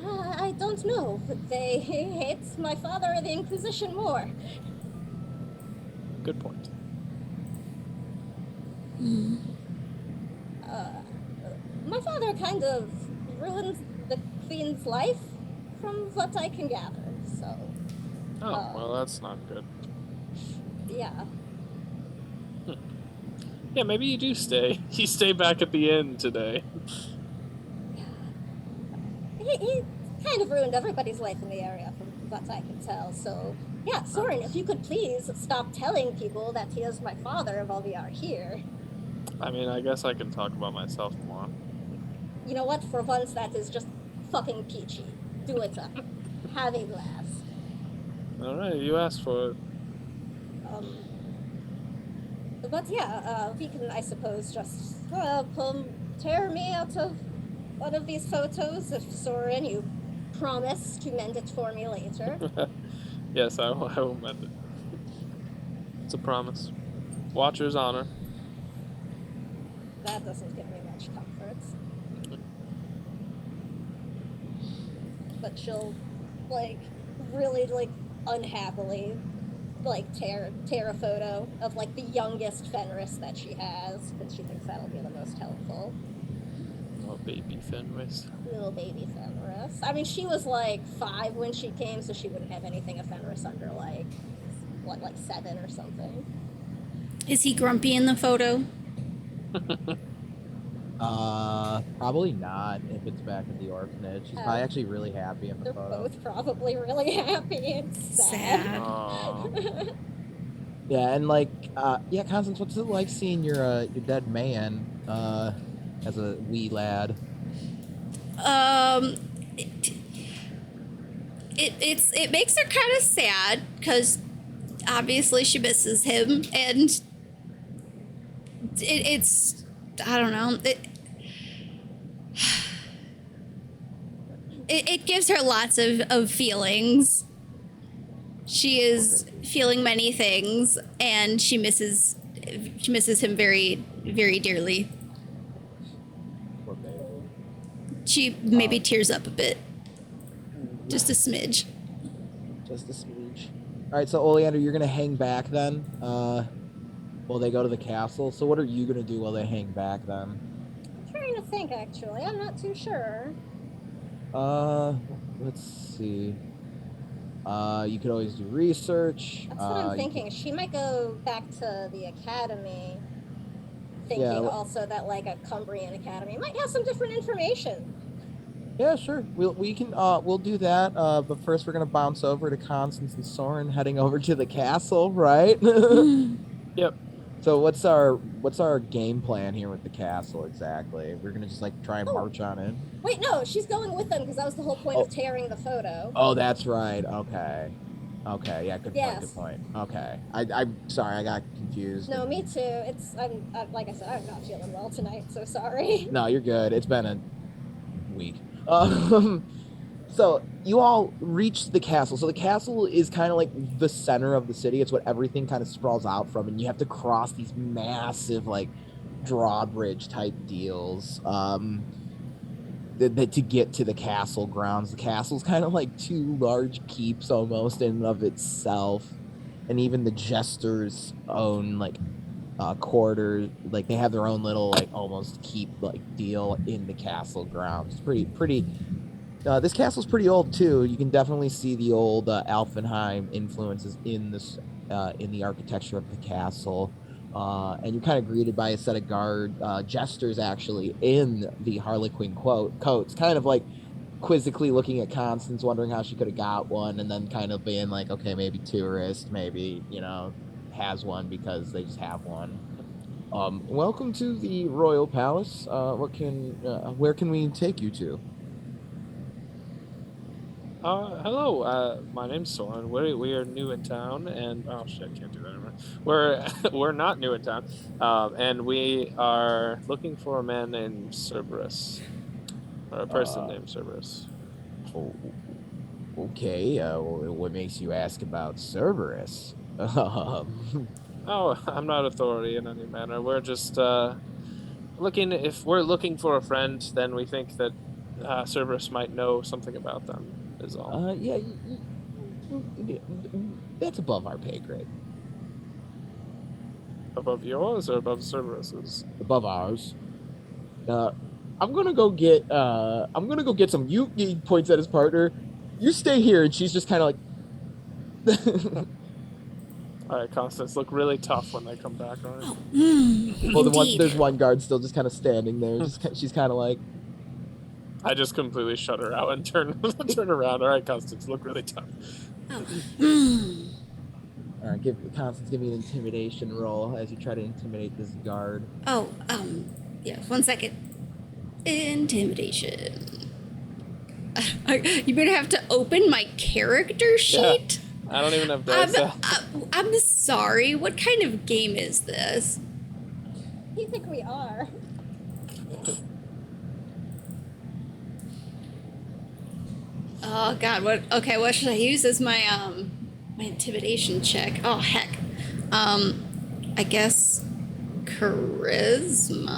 I don't know, but they hate my father or the Inquisition more. Good point. My father kind of ruined the Queen's life, from what I can gather, so... Oh, well, that's not good. Yeah. Yeah, maybe you do stay. You stay back at the inn today. He kind of ruined everybody's life in the area, from what I can tell, so... Yeah, Soren, if you could please stop telling people that he is my father while we are here. I mean, I guess I can talk about myself more. You know what? For once, that is just fucking peachy. Do it up. Have a blast. Alright, you asked for it. But yeah, we can, I suppose, just tear me out of one of these photos if, Soren, you promise to mend it for me later. Yes, I will mend it. It's a promise. Watcher's honor. That doesn't give me much comfort. But she'll, like, really, like, unhappily, like, tear a photo of, like, the youngest Fenris that she has, because she thinks that'll be the most helpful. Oh, baby Fenris. Little baby Fenris. I mean, she was, like, 5 when she came, so she wouldn't have anything of Fenris under, like, what, like 7 or something. Is he grumpy in the photo? Probably not if it's back at the orphanage. She's probably actually really happy in the They're photo. both probably really happy. It's sad. Aww. Yeah, and like, yeah, Constance, what's it like seeing your dead man, as a wee lad? It makes her kind of sad because obviously she misses him, and it's I don't know. It gives her lots of feelings. She is feeling many things, and she misses him very, very dearly. Poor baby. She maybe tears up a bit. Just a smidge. Just a smooch. All right, so Oleander, you're gonna hang back then. While they go to the castle. So what are you gonna do while they hang back then? I'm trying to think, actually. I'm not too sure. Let's see. You could always do research. That's what I'm thinking. She might go back to the academy, thinking also that, like, a Cumbrian academy might have some different information. Yeah, sure. We'll do that. But first, we're gonna bounce over to Constance and Soren, heading over to the castle, right? Yep. So what's our game plan here with the castle exactly? We're gonna just like try and march on in. Wait, no, she's going with them because that was the whole point of tearing the photo. Oh, that's right. Okay. Yeah, good point. Okay. I'm sorry, I got confused. No, me too. I'm like I said, I'm not feeling well tonight, so sorry. No, you're good. It's been a week. So you all reach the castle. So the castle is kind of like the center of the city. It's what everything kind of sprawls out from, and you have to cross these massive like drawbridge type deals to get to the castle grounds. The castle's kind of like 2 large keeps almost in and of itself, and even the jesters own like quarters. Like they have their own little like almost keep like deal in the castle grounds. It's pretty. This castle's pretty old too. You can definitely see the old Alfenheim influences in this in the architecture of the castle. And you're kind of greeted by a set of jesters actually in the Harlequin coats, kind of like quizzically looking at Constance, wondering how she could have got one, and then kind of being like, okay, maybe tourist, maybe, has one because they just have one. Welcome to the Royal Palace. Where can we take you to? Hello. My name's Soren. We are new in town, and oh shit, I can't do that anymore. We're not new in town, and we are looking for a man named Cerberus, or a person named Cerberus. Oh, okay. What makes you ask about Cerberus? Oh, I'm not authority in any manner. We're just looking. If we're looking for a friend, then we think that Cerberus might know something about them. Is all. Yeah, that's above our pay grade. Above yours or above Cerberus's? Above ours. I'm gonna go get some. He points at his partner. You stay here, and she's just kind of like. All right, Constance, look really tough when they come back, all right? Well, Indeed. there's one guard still just kind of standing there. She's kind of like. I just completely shut her out and turn around. All right, Constance, look really tough. Oh. All right, give me an intimidation roll as you try to intimidate this guard. Oh, yeah, 1 second. Intimidation. You're gonna have to open my character sheet? I don't even have dice. I'm sorry, what kind of game is this? You think we are? Oh god, what should I use as my my intimidation check? Oh heck. I guess charisma.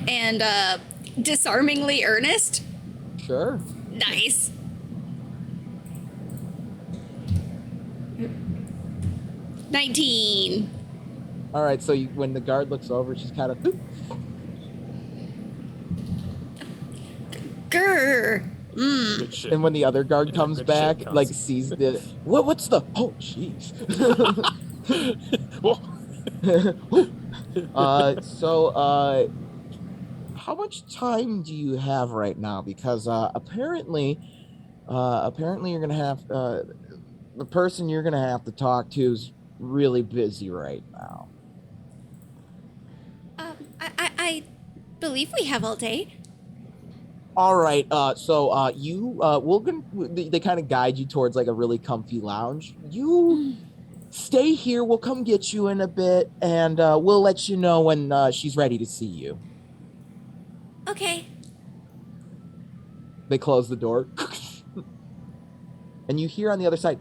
And disarmingly earnest? Sure. Nice. $19. All right, so when the guard looks over, she's kind of. Grr. Good shit. And when the other guard comes good back, shit, like Constance. sees the what's the jeez. Whoa. How much time do you have right now? Because apparently you're gonna have the person you're gonna have to talk to is really busy right now. I believe we have all day. All right. They kind of guide you towards like a really comfy lounge. You stay here. We'll come get you in a bit, and we'll let you know when she's ready to see you. Okay. They close the door, and you hear on the other side.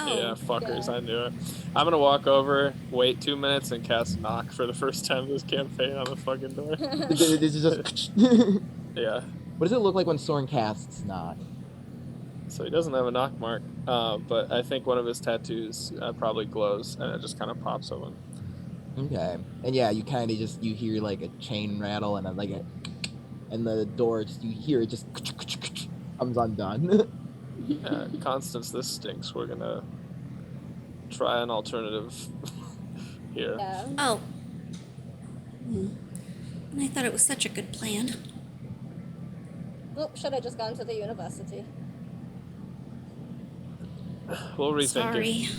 Oh. Yeah, fuckers, I knew it. I'm gonna walk over, wait 2 minutes, and cast knock for the first time this campaign on the fucking door. This is just. Yeah. What does it look like when Soren casts knock? So he doesn't have a knock mark, but I think one of his tattoos probably glows, and it just kind of pops open. Okay, and yeah, you kind of you hear like a chain rattle and and the door you hear it just comes undone. Constance, this stinks. We're gonna try an alternative here. Yeah. Oh. I thought it was such a good plan. Well, should have just gone to the university. We'll rethink Sorry. it.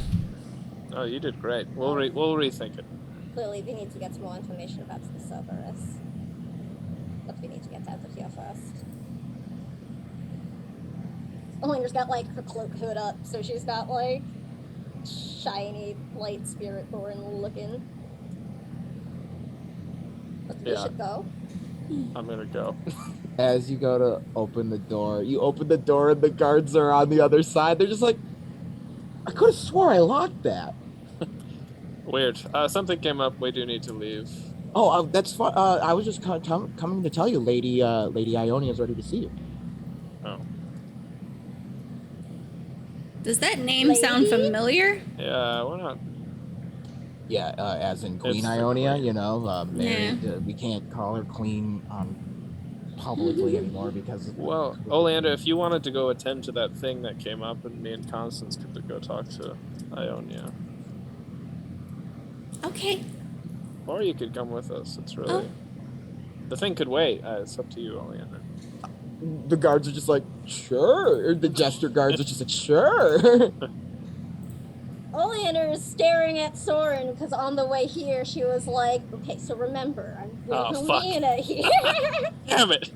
Oh, you did great. We'll rethink it. Clearly, we need to get some more information about the Cerberus. But we need to get out of here first. Eleanor's got like her cloak hood up, so she's got like shiny, light spirit born looking. But we Yeah. should go. I'm gonna go. As you go to open the door, and the guards are on the other side. They're just like, I could have swore I locked that. Weird. Something came up. We do need to leave. Oh, that's fine. I was just coming to tell you, Lady Ionia is ready to see you. Oh. Does that name sound Lady? familiar? Yeah, we're not. Yeah, as in Queen It's the Ionia, queen. married. We can't call her queen publicly anymore because. Well, Oleander, if you wanted to go attend to that thing that came up, and me and Constance could go talk to Ionia, Okay. or you could come with us. It's really. The thing could wait. It's up to you, Oleander. The guards are just like, sure. Or the jester guards are just like, sure. Oleander is staring at Soren because on the way here she was like, okay, so remember, I'm bringing Lena here. Damn it!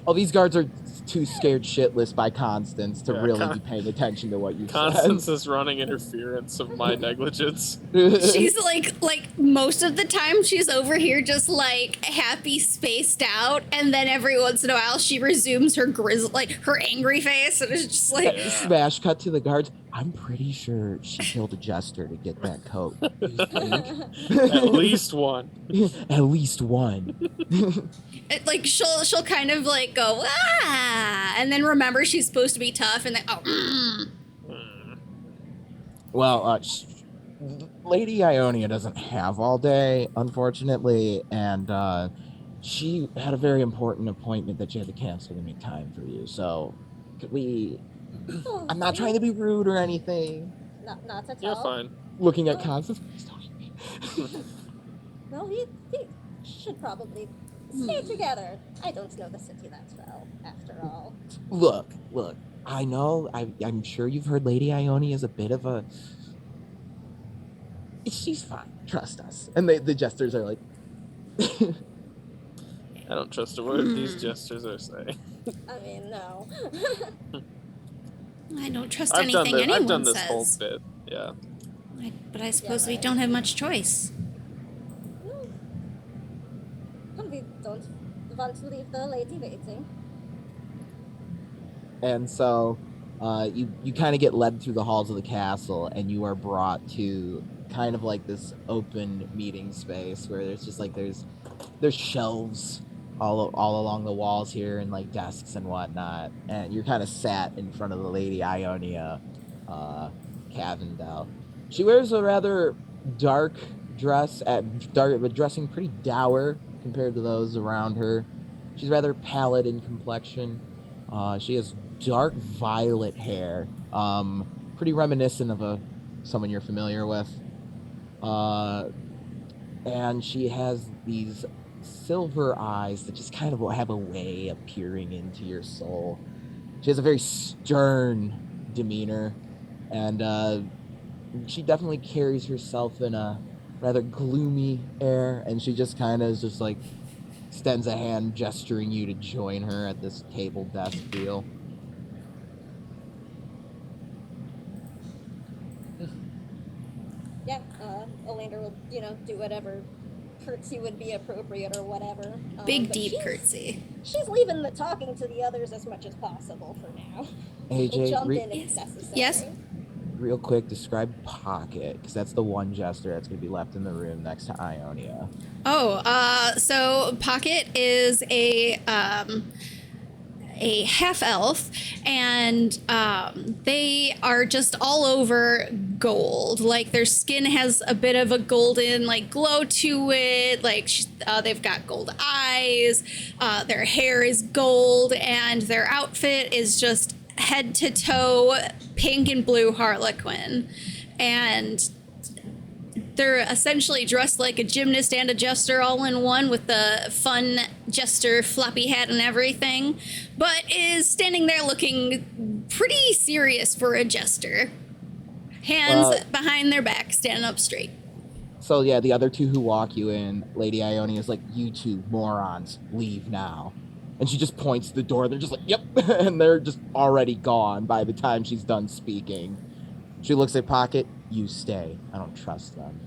Oh, these guards are too scared shitless by Constance to really be paying attention to what you Constance is running interference of my negligence. She's like most of the time she's over here just like happy spaced out, and then every once in a while she resumes her her angry face, and it's just like Smash cut to the guards. I'm pretty sure she killed a jester to get that coat. At least one. At least one. like she'll kind of like go and then remember she's supposed to be tough, and then Well, Lady Ionia doesn't have all day, unfortunately, and she had a very important appointment that she had to cancel to make time for you. So, could we? I'm not trying to be rude or anything. Not at all. You're fine. Looking at Constance, please don't hit me. Well, he should probably stay together. I don't know the city that well, after all. Look. I know. I'm sure you've heard Lady Ionia is a bit of a. She's fine. Trust us. And the jesters are like. I don't trust a word these jesters are saying. I mean, no. I don't trust anything anyone I've done this says. whole bit, yeah. But I suppose we don't have much choice. We don't want to leave the lady waiting. And so, you kind of get led through the halls of the castle, and you are brought to kind of like this open meeting space where there's just like there's shelves all along the walls here, and like desks and whatnot, and you're kind of sat in front of the Lady Ionia Cavendel. She wears a rather dark dress, but dressing pretty dour compared to those around her. She's rather pallid in complexion. She has dark violet hair, pretty reminiscent of someone you're familiar with. And she has these silver eyes that just kind of have a way of peering into your soul. She has a very stern demeanor, and she definitely carries herself in a rather gloomy air, and she just kind of is just like extends a hand gesturing you to join her at this table desk deal. Yeah, Olander will, do whatever curtsy would be appropriate or whatever. Big deep curtsy. She's leaving the talking to the others as much as possible for now. AJ, We'll jump in if necessary. Yes? Real quick, describe Pocket, because that's the one jester that's going to be left in the room next to Ionia. So Pocket is a half elf, and they are just all over gold. Like their skin has a bit of a golden glow to it. They've got gold eyes. Their hair is gold, and their outfit is just head to toe pink and blue harlequin, and they're essentially dressed like a gymnast and a jester all in one, with the fun jester floppy hat and everything, but is standing there looking pretty serious for a jester. Hands behind their back, standing up straight. So yeah, the other two who walk you in, Lady Ionia is like, "You two morons, leave now." And she just points to the door. They're just like, "Yep." And they're just already gone by the time she's done speaking. She looks at Pocket. "You stay. I don't trust them."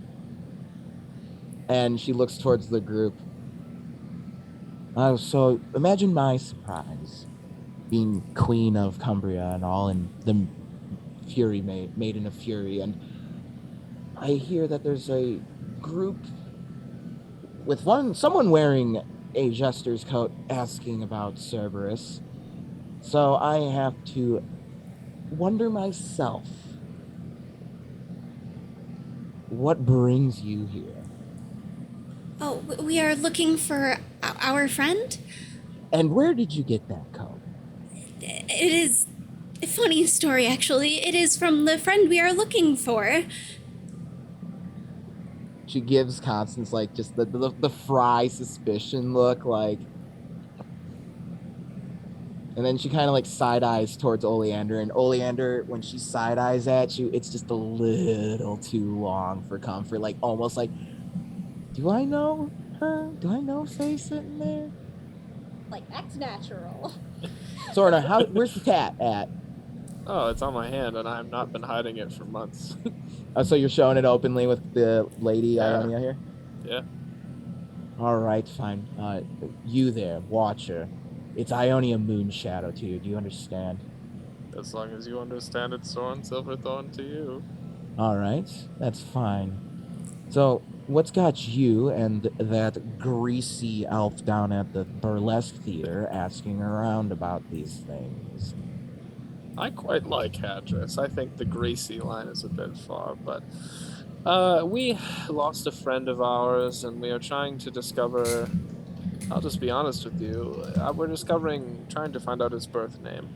And she looks towards the group. So imagine my surprise, being Queen of Cumbria and all, and the Fury Maiden of Fury. And I hear that there's a group with someone wearing a jester's coat asking about Cerberus. So I have to wonder myself, what brings you here? Oh, we are looking for our friend? And where did you get that coat? It is a funny story, actually. It is from the friend we are looking for. She gives Constance like just the fry suspicion look, like, and then she kind of like side eyes towards Oleander, and Oleander, when she side eyes at you, it's just a little too long for comfort, like almost like, do I know her? Do I know Faye sitting there? Like, that's natural. Sorta. Where's the tat at? Oh, it's on my hand, and I have not been hiding it for months. So you're showing it openly with the lady Yeah. Ionia here? Yeah. All right, fine. You there, watcher. It's Ionia Moonshadow to you. Do you understand? As long as you understand it's Soren Silverthorn to you. All right, that's fine. So, what's got you and that greasy elf down at the burlesque theater asking around about these things? I quite like Hadris. I think the greasy line is a bit far, but we lost a friend of ours, and we are trying to discover. I'll just be honest with you. We're trying to find out his birth name.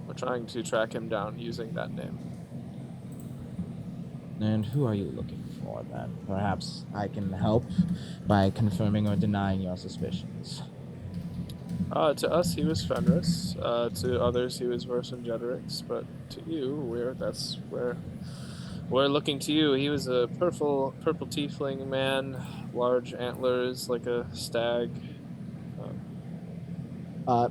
We're trying to track him down using that name. And who are you looking for then? Perhaps I can help by confirming or denying your suspicions. To us, he was Fenris. To others, he was Vercingetorix. But to you, we're looking to you. He was a purple tiefling man, large antlers like a stag.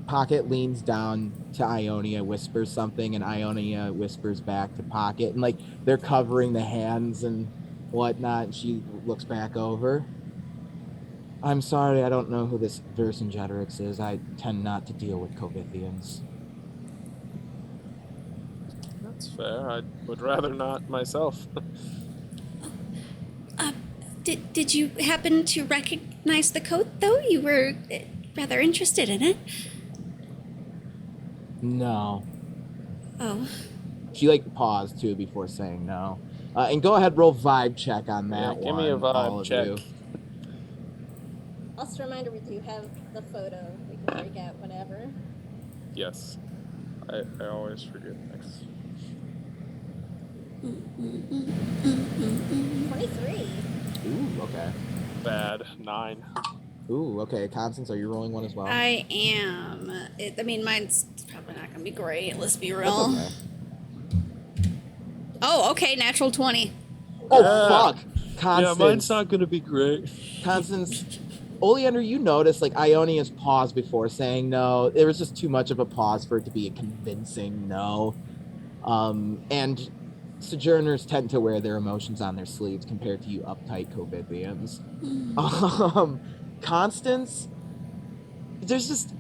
Pocket leans down to Ionia, whispers something, and Ionia whispers back to Pocket, and like they're covering the hands and whatnot. And she looks back over. I'm sorry, I don't know who this Vercingetorix is. I tend not to deal with Covithians. That's fair. I would rather not myself. Did you happen to recognize the coat, though? You were rather interested in it. No. Oh. She like paused too before saying no. And go ahead, roll vibe check on that one. Give me a all vibe of check. you. Also, a reminder, we do have the photo. We can break out whenever. Yes. I always forget. Thanks. 23. Ooh, okay. Bad. 9. Ooh, okay. Constance, are you rolling one as well? I am. Mine's probably not gonna be great. Let's be That's real. okay. Oh, okay. Natural 20. Oh, fuck. Constance. Yeah, mine's not gonna be great. Constance, Oleander, you noticed like Ionia's pause before saying no. There was just too much of a pause for it to be a convincing no. And Sojourners tend to wear their emotions on their sleeves compared to you uptight Covithians. Constance, there's just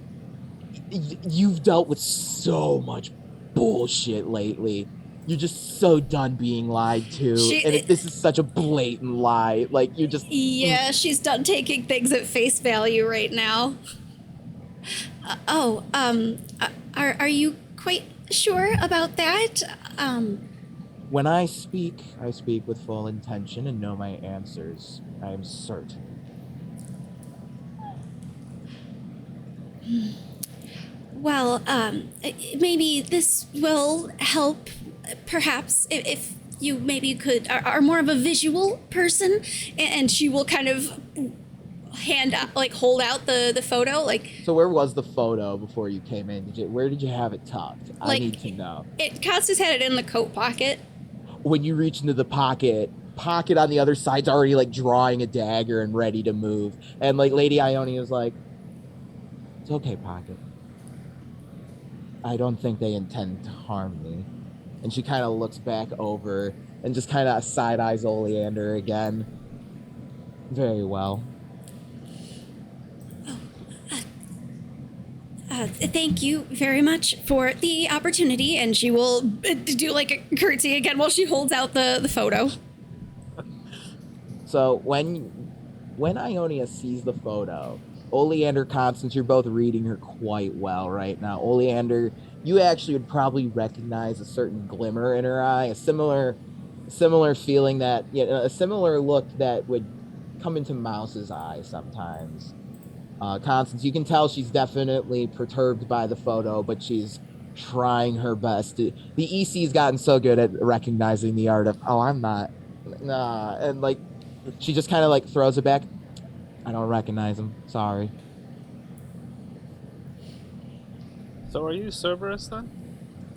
you've dealt with so much bullshit lately. You're just so done being lied to, this is such a blatant lie. Like you just Yeah, she's done taking things at face value right now. Are you quite sure about that? When I speak with full intention and know my answers. I am certain. Well, maybe this will help. Perhaps if you maybe could are more of a visual person, and she will kind of hold out the photo, like. So where was the photo before you came in? Where did you have it tucked? I Like, need to know. Constance had it in the coat pocket. When you reach into the pocket on the other side's already like drawing a dagger and ready to move. And like Lady Ionia is like, it's okay, Pocket. I don't think they intend to harm me. And she kind of looks back over and just kind of side eyes Oleander again. Very well. Thank you very much for the opportunity, and she will do like a curtsy again while she holds out the photo. So when Ionia sees the photo, Oleander, Constance, you're both reading her quite well right now. Oleander, you actually would probably recognize a certain glimmer in her eye, a similar feeling that, a similar look that would come into Mouse's eye sometimes. Constance, you can tell she's definitely perturbed by the photo, but she's trying her best. The EC's gotten so good at recognizing the art of, oh, I'm not, nah, and like She just kind of like throws it back. I don't recognize him. Sorry. So are you Cerberus then?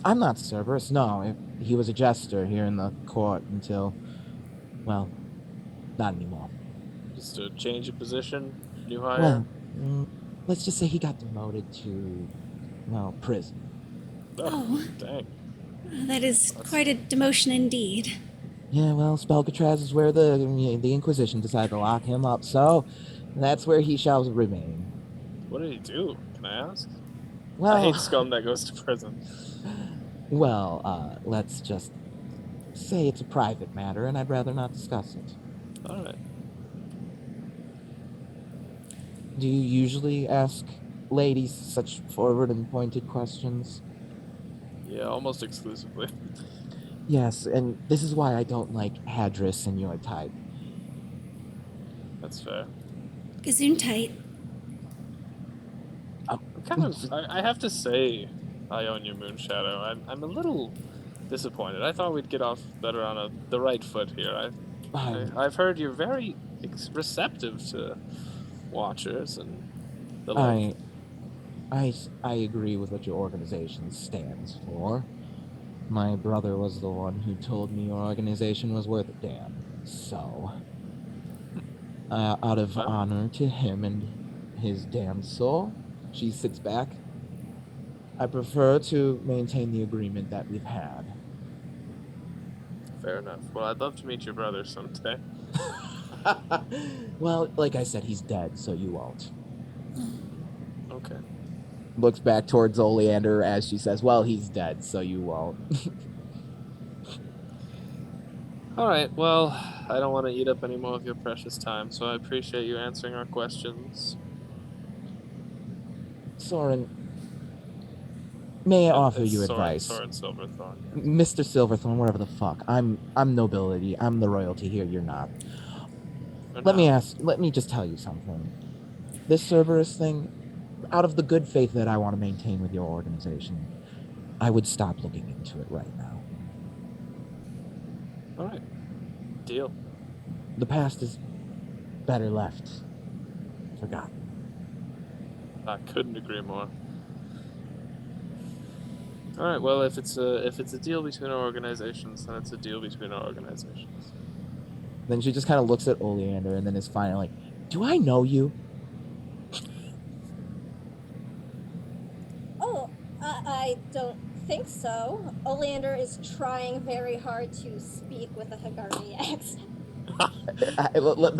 I'm not Cerberus. No, he was a jester here in the court until, well, not anymore. Just a change of position, new hire? Well, let's just say he got demoted to, well, prison. Oh. Dang. That is quite a demotion indeed. Yeah, well, Spelkatraz is where the Inquisition decided to lock him up, so that's where he shall remain. What did he do? Can I ask? Well, I hate scum that goes to prison. Well, let's just say it's a private matter, and I'd rather not discuss it. Alright. Do you usually ask ladies such forward and pointed questions? Yeah, almost exclusively. Yes, and this is why I don't like Hadris and your type. That's fair. Gesundheit. I have to say, Ionia Moonshadow, I'm a little disappointed. I thought we'd get off better on the right foot here. I've heard you're very receptive to watchers and the like. I agree with what your organization stands for. My brother was the one who told me your organization was worth a damn. So, out of honor to him and his damned soul, she sits back. I prefer to maintain the agreement that we've had. Fair enough. Well, I'd love to meet your brother someday. Well, like I said, he's dead, so you won't. Okay. Looks back towards Oleander as she says, well, he's dead, so you won't. Alright, well, I don't want to eat up any more of your precious time, so I appreciate you answering our questions. Soren, may I offer you advice? Soren Silverthorn. Mr. Silverthorn, whatever the fuck. I'm nobility. I'm the royalty here. You're not. Let me just tell you something. This Cerberus thing, out of the good faith that I want to maintain with your organization, I would stop looking into it right now. Alright. Deal. The past is better left forgotten. I couldn't agree more. Alright, well, if it's a deal between our organizations, then it's a deal between our organizations. Then she just kind of looks at Oleander and then is finally like, do I know you? Oh, I don't think so. Oleander is trying very hard to speak with a Hagardi accent.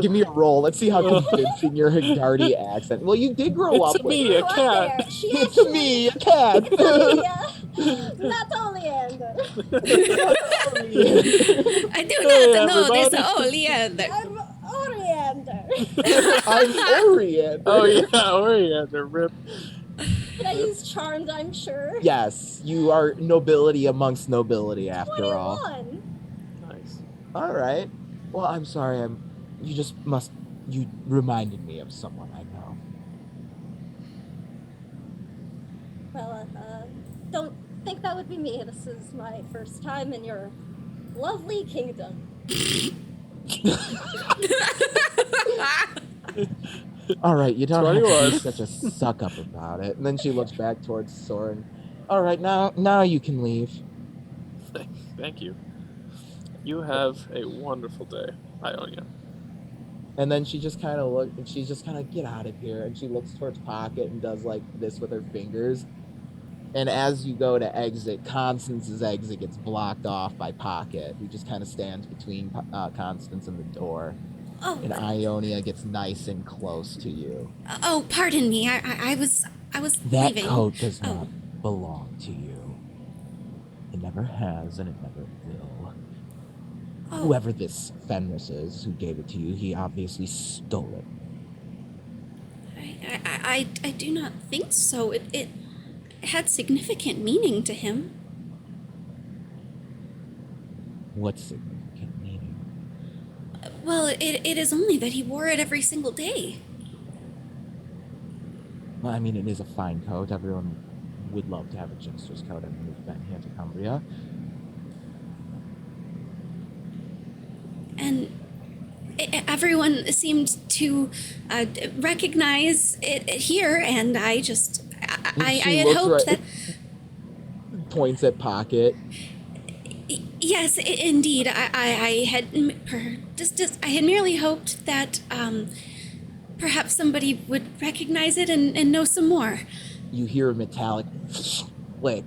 Give me a roll. Let's see how convincing your Hagardi accent. Well, you did grow up with me, a cat. It's me, a cat. Not Oleander. I do not know this Oleander. I'm Oleander. I'm Oriander. Oh yeah, Oriander, rip. Can I use charmed, I'm sure? Yes, you are nobility amongst nobility after 21. all. Nice. All right. Well, I'm sorry. You reminded me of someone I know. Well, don't think that would be me. This is my first time in your lovely kingdom. All right, you don't have to be 21. such a suck up about it. And then she looks back towards Soren. All right, now you can leave. Thank you. You have a wonderful day, Ionia. And then she just kind of get out of here. And she looks towards Pocket and does like this with her fingers. And as you go to exit, Constance's exit gets blocked off by Pocket, who just kind of stands between Constance and the door. Oh. And Ionia gets nice and close to you. Oh, pardon me. I was That leaving. coat does not belong to you. It never has, and it never will. Oh. Whoever this Fenris is who gave it to you, he obviously stole it. I do not think so. It had significant meaning to him. What significant meaning? Well, it is only that he wore it every single day. Well, I mean, it is a fine coat. Everyone would love to have a jester's coat and we've been here to Cumbria. And everyone seemed to recognize it here, and I just, I She had looks hoped right- that. Points at Pocket. Yes, indeed. I had I had merely hoped that perhaps somebody would recognize it and know some more. You hear a metallic click,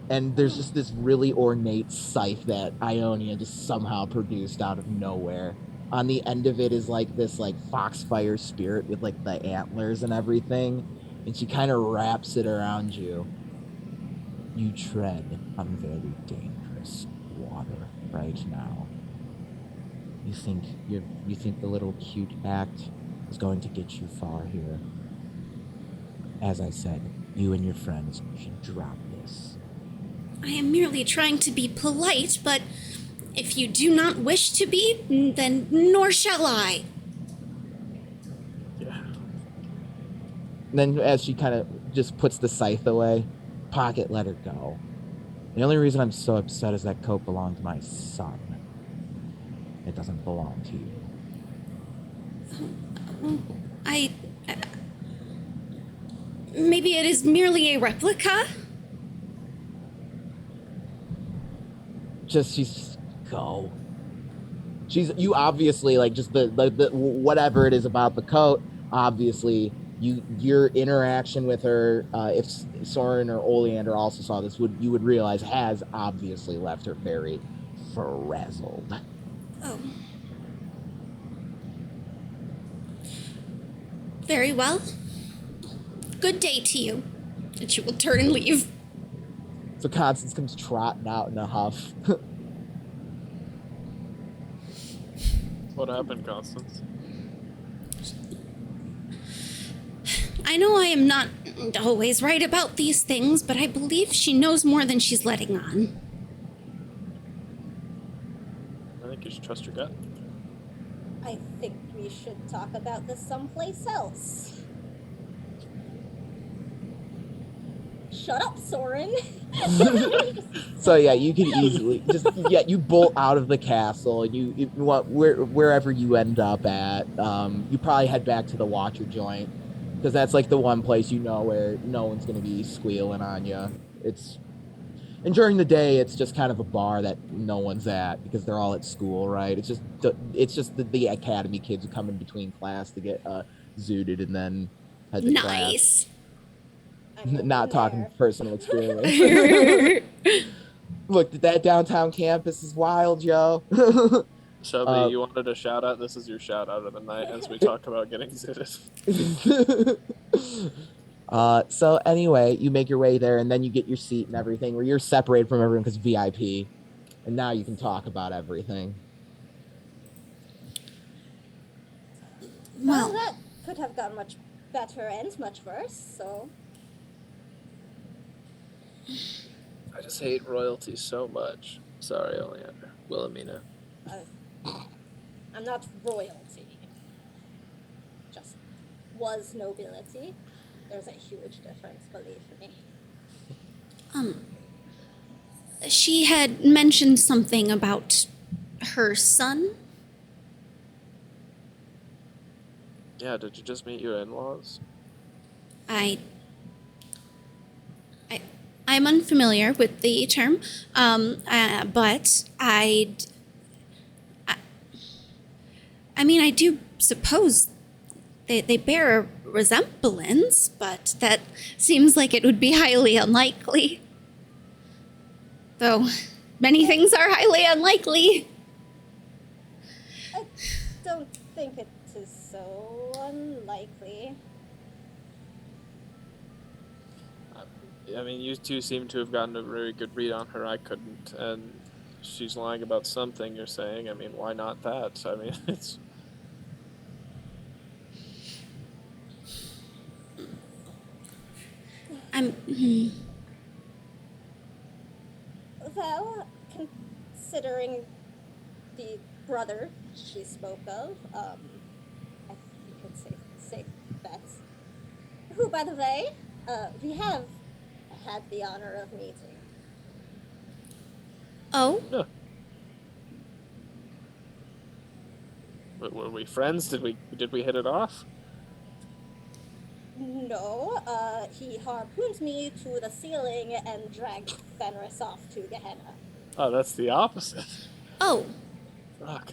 and there's just this really ornate scythe that Ionia just somehow produced out of nowhere. On the end of it is like this like foxfire spirit with like the antlers and everything, and she kind of wraps it around you. You tread on very dangerous water right now. You think the little cute act is going to get you far here. As I said, you and your friends should drop this. I am merely trying to be polite, but if you do not wish to be, then nor shall I. Yeah. Then as she kind of just puts the scythe away, Pocket let her go. The only reason I'm so upset is that coat belonged to my son. It doesn't belong to you. Maybe it is merely a replica? She's go. You obviously like just the whatever it is about the coat. Obviously, your interaction with her, if Soren or Oleander also saw this, you would realize has obviously left her very frazzled. Oh. Very well. Good day to you. And she will turn and leave. So Constance comes trotting out in a huff. What happened, Constance? I know I am not always right about these things, but I believe she knows more than she's letting on. I think you should trust your gut. I think we should talk about this someplace else. Shut up, Soren. So yeah, you can easily you bolt out of the castle and you wherever you end up at. You probably head back to the Watcher joint because that's like the one place you know where no one's gonna be squealing on you. And during the day, it's just kind of a bar that no one's at because they're all at school, right? It's just the academy kids who come in between class to get zooted and then head to class. Nice. Not talking personal experience. Look, that downtown campus is wild, yo. Shelby, you wanted a shout out? This is your shout out of the night as we talk about getting zooted. So anyway, you make your way there and then you get your seat and everything where you're separated from everyone because VIP. And now you can talk about everything. Well, that could have gone much better and much worse, so... I just hate royalty so much. Sorry, Oleander. Wilhelmina. I'm not royalty. Just was nobility. There's a huge difference, believe me. She had mentioned something about her son. Yeah, did you just meet your in-laws? I'm unfamiliar with the term, but I mean, I do suppose they bear a resemblance, but that seems like it would be highly unlikely. Though many things are highly unlikely. I don't think it is so unlikely. I mean, you two seem to have gotten a very good read on her. I couldn't. And she's lying about something you're saying. I mean, why not that? I mean, it's... Well, considering the brother she spoke of, I think you could say that. Who, by the way, we have had the honor of meeting. Oh? Yeah. Were we friends? Did we hit it off? No, he harpooned me to the ceiling and dragged Fenris off to Gehenna. Oh, that's the opposite. Oh, Fuck.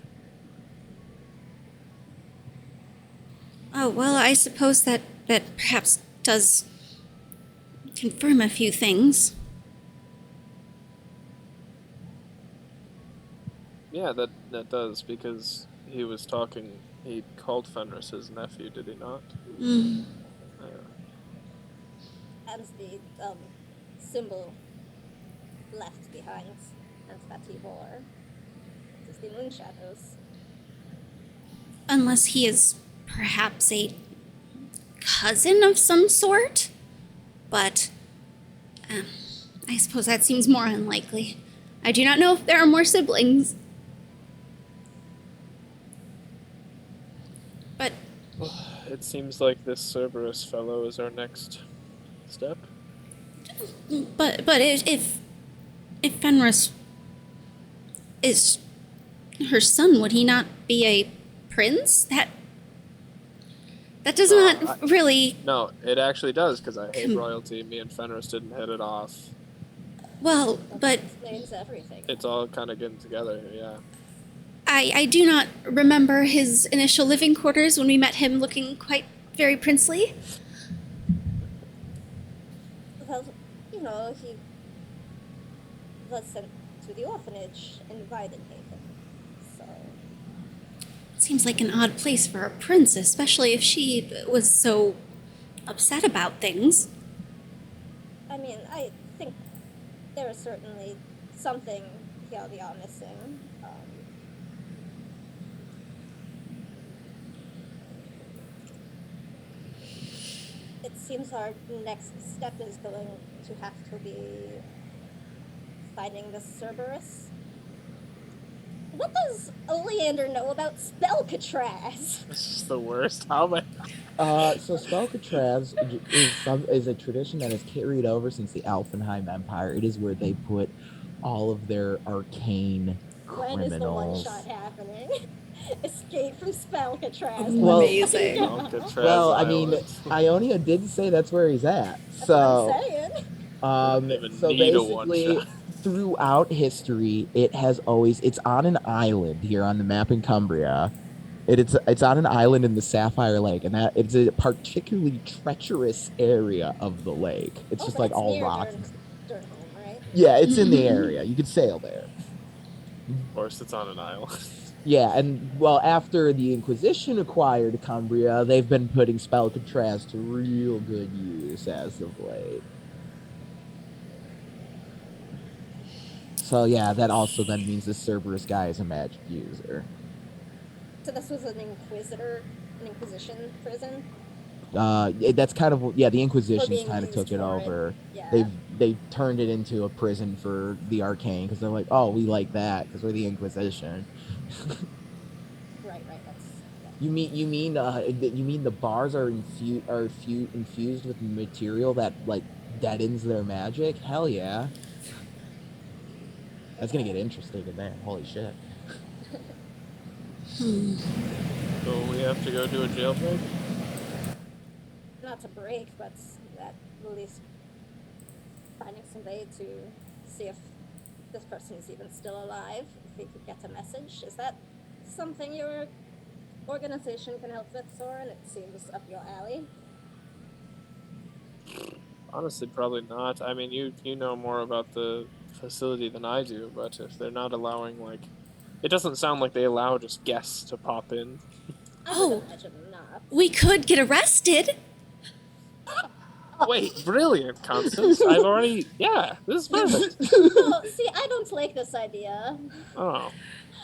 oh, well, I suppose that perhaps does confirm a few things. Yeah, that does, because he was talking. He called Fenris his nephew, did he not? Mm. And the symbol left behind, and that he wore, is the moon shadows. Unless he is perhaps a cousin of some sort? But I suppose that seems more unlikely. I do not know if there are more siblings. But It seems like this Cerberus fellow is our next step. if Fenris is her son, would he not be a prince? That does not really. No, it actually does, because I hate royalty. Me and Fenris didn't hit it off. Well, but Explains everything. It's all kind of getting together, yeah. I do not remember his initial living quarters when we met him looking quite very princely. Well, he was sent to the orphanage in Weidenhaven. So, Seems like an odd place for a prince, especially if she was so upset about things. I mean, I think there is certainly something here we are missing. It seems our next step is going to have to be finding the Cerberus. What does Oleander know about Spellcatraz? This is the worst. How am I? So Spellcatraz is a tradition that is carried over since the Alfenheim Empire. It is where they put all of their arcane When is the criminals. one-shot happening? Escape from Spellcatraz. Well- Amazing. Alcatraz Well, I mean, Island. Ionia did say that's where he's at. That's So, what I'm saying. Don't even so need a basically, one-shot. throughout history, it's on an island here on the map in Cumbria. It's on an island in the Sapphire Lake, and that it's a particularly treacherous area of the lake. It's just but like it's all near rocks. Durnholm, right? Yeah, it's in the area. You could sail there. Of course, it's on an island. Yeah, and well, after the Inquisition acquired Cumbria, they've been putting Spellcatraz to real good use as of late. So yeah, that also then means the Cerberus guy is a magic user. So this was an Inquisition prison? That's kind of, yeah, the Inquisition being kind of used took it for it. over. Yeah. They turned it into a prison for the arcane because they're like, oh, we like that because we're the Inquisition. Right, that's... Yeah. You mean the bars are infused with material that like deadens their magic? Hell yeah. That's gonna get interesting in there. Holy shit. So we have to go do a jailbreak? Not to break, but at least finding some way to see if this person is even still alive, if we could get a message. Is that something your organization can help with, Soren? It seems up your alley. Honestly, probably not. I mean, you know more about the facility than I do, but if they're not allowing, like... It doesn't sound like they allow just guests to pop in. I Oh. would imagine not. We could get arrested. Wait, brilliant, Constance. I've already... Yeah, this is perfect. Oh, see, I don't like this idea. Oh.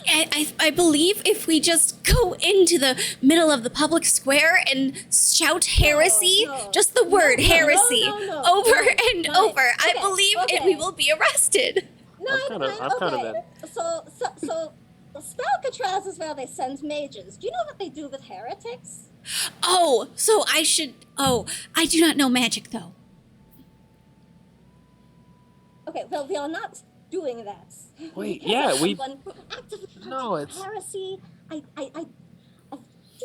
I believe if we just go into the middle of the public square and shout heresy, no. just the word No, heresy, no. over and Fine. over, I Okay, believe okay. we will be arrested. No, I'm kinda okay. So Spellcatraz is where they send mages. Do you know what they do with heretics? Oh, so I should. Oh, I do not know magic though. Okay, well, we are not doing that. Wait, Because yeah, of we- someone who actively No, it's... heresy.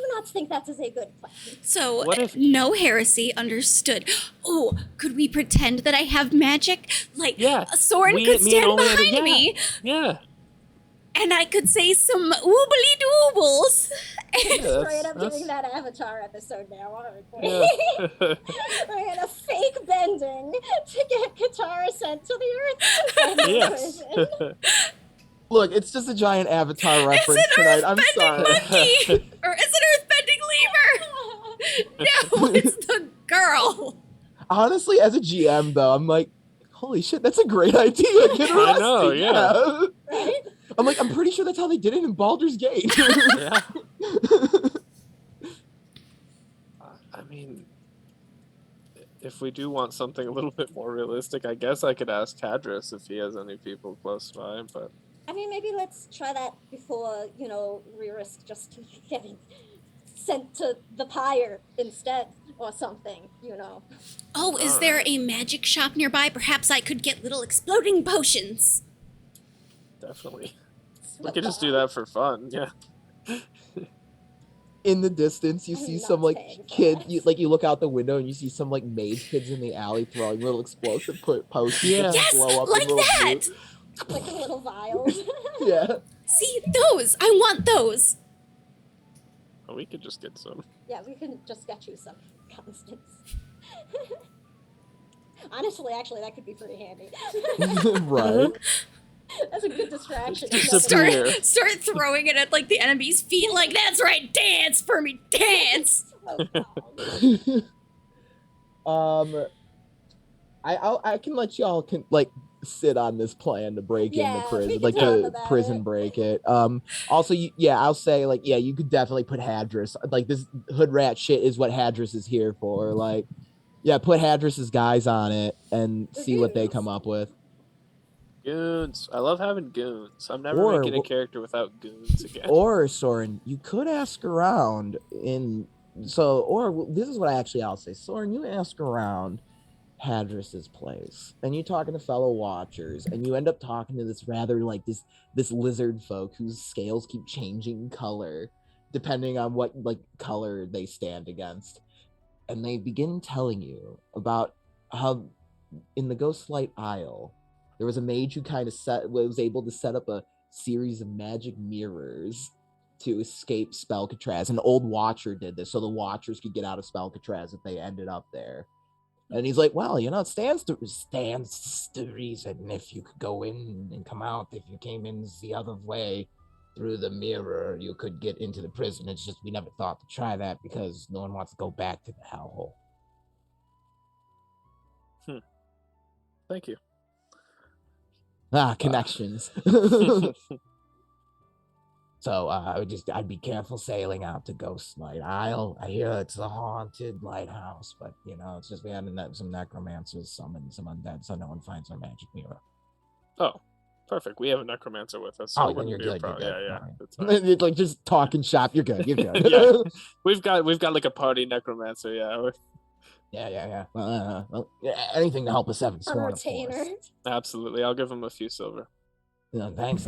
do not think that is a good plan. So, What if- no heresy, understood. Oh, could we pretend that I have magic? Like, Yeah, Soren me could and stand Oleander, behind yeah. me, Yeah. and I could say some oobly doobles. Yeah, Straight up that's- doing that Avatar episode now, aren't we? Yeah. We're gonna fake bending to get Katara sent to the Earth. Yes. Look, it's just a giant Avatar reference tonight. I'm sorry. Monkey! Or is it earthbending lemur? No, it's the girl. Honestly, as a GM though, I'm like, holy shit, that's a great idea. Get I know, Rusty, yeah. Right? I'm like, I'm pretty sure that's how they did it in Baldur's Gate. Yeah. I mean, if we do want something a little bit more realistic, I guess I could ask Tadris if he has any people close by, but I mean, maybe let's try that before, we risk just getting sent to the pyre instead or something, Oh, is there a magic shop nearby? Perhaps I could get little exploding potions. definitely. We could just do that for fun, yeah. In the distance, you I'm see not some like paying for kid. that. You look out the window and you see some like mage kids in the alley throwing little explosive potions Yeah. that Yes, blow up in like little that! groups. Like the little vials. Yeah. See, those! I want those! Or we could just get some. Yeah, we can just get you some, Constance. Honestly, actually, that could be pretty handy. Right. That's a good distraction. Disappear. Start throwing it at like the enemy's feet, like, that's right, dance for me, dance! I can let y'all sit on this plan to break in the Yeah, we prison, can like talk to about prison it. break it. Also, I'll say you could definitely put Hadris. Like this hood rat shit is what Hadris is here for. Like, yeah, put Hadris's guys on it and see what they come up with. Goons. I love having goons. I'm never Or making a wh- character without goons again. Or Soren, you could ask around this is what I'll say. Soren, you ask around Hadris's place, and you talking to fellow watchers, and you end up talking to this rather like this lizard folk whose scales keep changing color depending on what color they stand against, and they begin telling you about how in the Ghostlight Isle there was a mage who was able to set up a series of magic mirrors to escape Spellcatraz. An old watcher did this so the watchers could get out of Spellcatraz if they ended up there. And he's like, well, it stands to reason if you could go in and come out. If you came in the other way through the mirror, you could get into the prison. It's just we never thought to try that because no one wants to go back to the hellhole. Thank you. Connections. So I'd be careful sailing out to Ghostlight Isle. I hear it's a haunted lighthouse, but it's just we had some necromancers summon some undead, so no one finds our magic mirror. Oh, perfect. We have a necromancer with us. So Oh, it then wouldn't you're be a good. You're problem. good. Yeah, All right. that's fine. It's like just talking shop. You're good. You're good. Yeah. We've got like a party necromancer. Yeah, Yeah. Well, anything to help us Seven A Sworn, of retainer. course. absolutely. I'll give him a few silver. Thanks.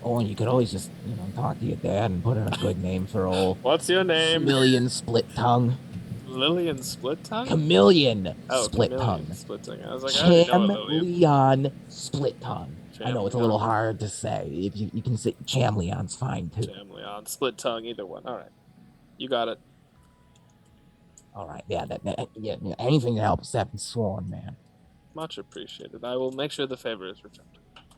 Or you could always just talk to your dad and put in a good name for old What's your name? Chameleon Split Tongue. Lillian Split Tongue? Chameleon Oh, Split Chameleon Tongue. Split Tongue. I was like, I already know a Lillian. Chameleon Split Tongue. I know it's a little Chameleon. hard to say. If you can say Chameleon's fine too. Chameleon. Split Tongue, either one. All right. You got it. All right, yeah, anything to help Seven Sworn, man. Much appreciated. I will make sure the favor is returned.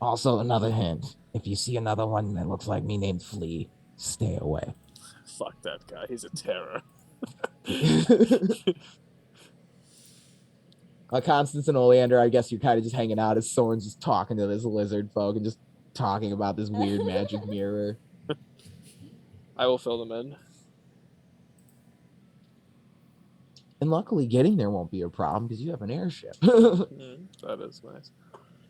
Also, another hint: if you see another one that looks like me named Flea, stay away. Fuck that guy. He's a terror. Constance and Oleander, I guess you're kind of just hanging out as Soren's just talking to this lizard folk and just talking about this weird magic mirror. I will fill them in. And luckily, getting there won't be a problem because you have an airship. That is nice.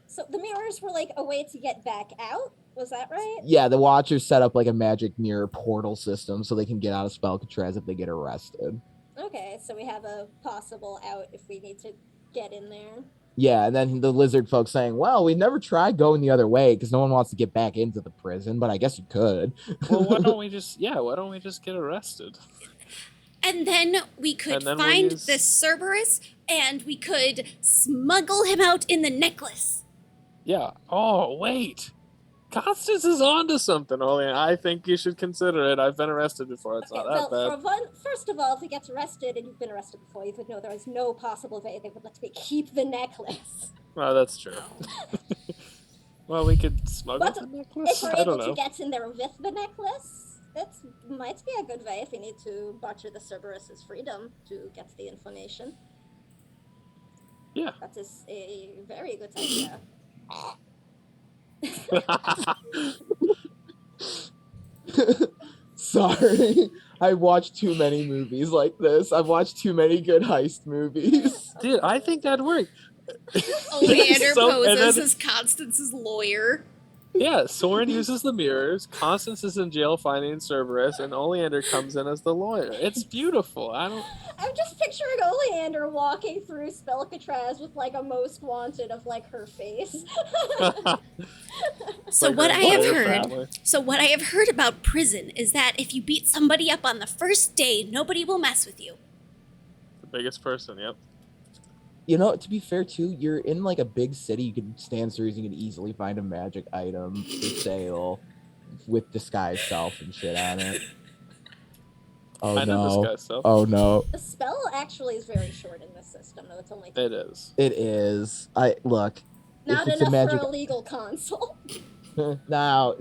So the mirrors were like a way to get back out? Was that right? Yeah, the Watchers set up like a magic mirror portal system so they can get out of Spellcatraz if they get arrested. Okay, so we have a possible out if we need to get in there. Yeah, and then the lizard folks saying, well, we never tried going the other way because no one wants to get back into the prison, but I guess you could. Well, why don't we just get arrested? And then we could And then we'll find use- this Cerberus, and we could smuggle him out in the necklace. Yeah. Oh, wait. Constance is onto something, Oli. I think you should consider it. I've been arrested before. It's not that bad. First of all, if he gets arrested and you've been arrested before, you would know there is no possible way they would let me keep the necklace. Well, that's true. Well, we could smuggle But the if necklace? we're I don't able to know. get in there with the necklace, that might be a good way if we need to barter the Cerberus's freedom to get the information. Yeah. That is a very good idea. Sorry. I watched too many movies like this. I've watched too many good heist movies. Dude, I think that'd work. Oleander And poses then- as Constance's lawyer. Yeah, Soren uses the mirrors, Constance is in jail finding Cerberus, and Oleander comes in as the lawyer. It's beautiful. I'm just picturing Oleander walking through Spelcatraz with like a most wanted of like her face. So Like what her I have entire heard, family. so what I have heard about prison is that if you beat somebody up on the first day, nobody will mess with you. The biggest person, yep. You know, to be fair too, you're in like a big city. You can stand serious. You can easily find a magic item for sale with disguise self and shit on it. Oh I know no! this guy, so Oh no! The spell actually is very short in this system, though it's only it is. It is. I look. not if it's a enough magic, for a legal console. now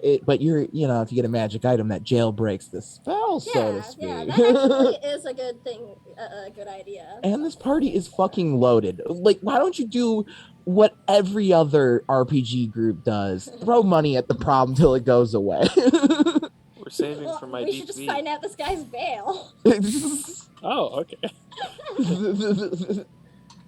it. But you're, you know, if you get a magic item that jailbreaks the spell, so to speak. Yeah, that actually is a good thing, a good idea. And this party is fucking loaded. Like, why don't you do what every other RPG group does? Throw money at the problem till it goes away. We're saving Well, for my we should just DP. find out this guy's bail. Oh, okay.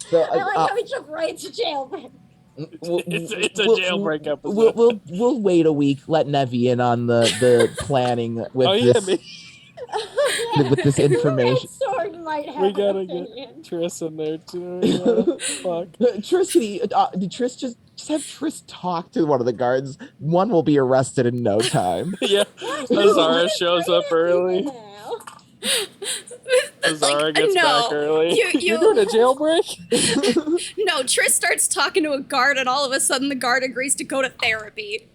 So, I like how we jump right to jail. It's a jailbreak episode. We'll wait a week. Let Nevi in on the planning with Oh yeah, this me. with this information. Sword might have We an gotta opinion. get Triss in there too. Yeah. Fuck. Triss, did Triss just have Triss talk to one of the guards? One will be arrested in no time. Yeah. Azara shows up early. Now. Azara gets no, back early. you- You're doing a jailbreak? No, Triss starts talking to a guard, and all of a sudden the guard agrees to go to therapy.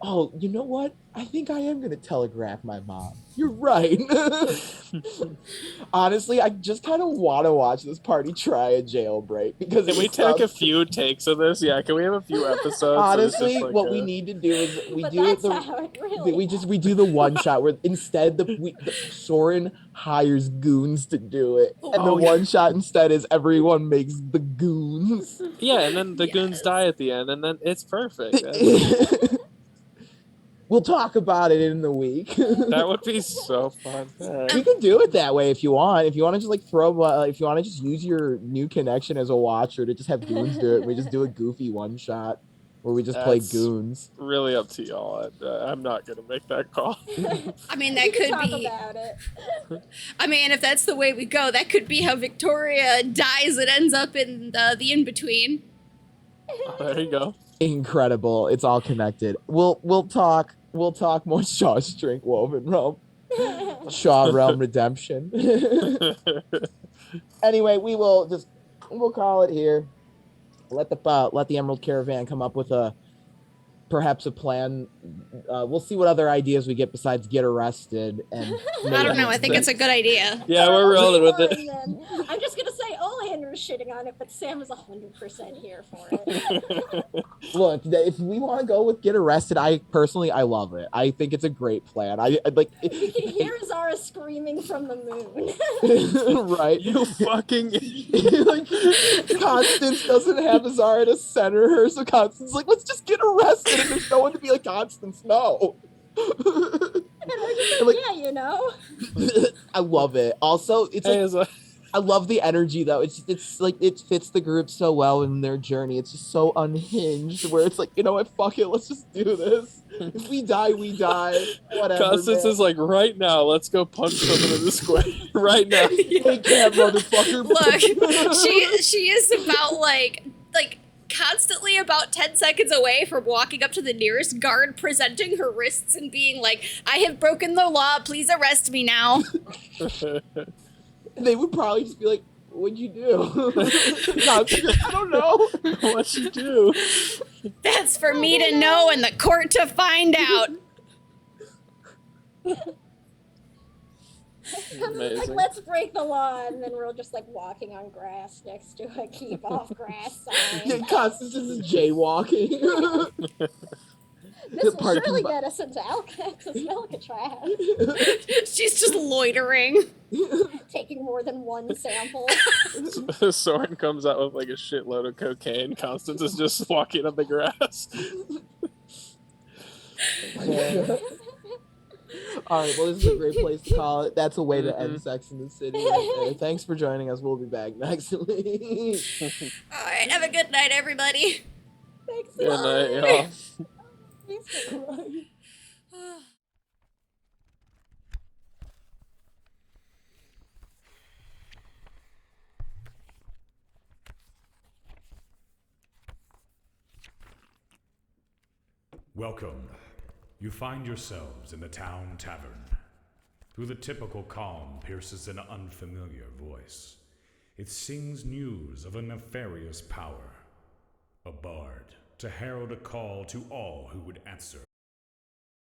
Oh, you know what? I think I am gonna telegraph my mom. You're right. Honestly, I just kind of want to watch this party try a jailbreak because Can we it take a sounds- few takes of this? Yeah, can we have a few episodes? So it's Honestly, just like what we need to do is we But do it that's how it really we do the one shot where instead Soren hires goons to do it, and the Oh, yeah. one shot instead is everyone makes the goons. Yeah, and then the goons Yes. die at the end, and then it's perfect. That We'll talk about it in the week. would be so fun. Alright. You can do it that way if you want. If you want to just like throw, if you want to just use your new connection as a watcher to just have goons do it, we just do a goofy one shot where we just play That's- goons. Really up to y'all. I'm not gonna make that call. I mean, We that can could talk be. about it. I mean, if that's the way we go, that could be how Victoria dies and ends up in the in between. There you go. Incredible. It's all connected. We'll talk more Shawshank WovenRealm. Shaw Realm Redemption. Anyway, we'll call it here. Let the Emerald Caravan come up with perhaps a plan. We'll see what other ideas we get besides get arrested and I don't know. I think it's a good idea. Yeah, we're rolling with it. Then. I'm just gonna say Oleander's shitting on it, but Sam is 100% here for it. Look, if we want to go with get arrested, I love it. I think it's a great plan. I like We can hear Zara screaming from the moon. right. You fucking. Like, Constance doesn't have Azara to center her, so Constance's like, let's just get arrested, and there's no one to be like, Constance, no. And we're just Like- yeah, you know. I love it. Also, it's Hey, like, I love the energy though. It's like it fits the group so well in their journey. It's just so unhinged where it's like, you know what, fuck it, let's just do this. If we die, we die. Whatever. Constance man. is like, right now, let's go punch someone in the square. Right now. They can't, motherfucker. Look, she is about like constantly about 10 seconds away from walking up to the nearest guard, presenting her wrists and being like, I have broken the law, please arrest me now. They would probably just be like, what'd you do? I don't know. What'd you do? That's for me to know and the court to find out. Like, Amazing. let's break the law, and then we're just like walking on grass next to a keep off grass Yeah, sign. Constance is jaywalking. This will Pardon surely me. get us into Alcatraz. She's just loitering. Taking more than one sample. Soren comes out with like a shitload of cocaine. Constance is just walking on the grass. All right, well, this is a great place to call it. That's a way to end Sex in the City right there. Thanks for joining us. We'll be back next week. All right, have a good night, everybody. Thanks a Good lot. night, y'all. Thanks a lot. Welcome. You find yourselves in the town tavern. Through the typical calm pierces an unfamiliar voice. It sings news of a nefarious power. A bard to herald a call to all who would answer.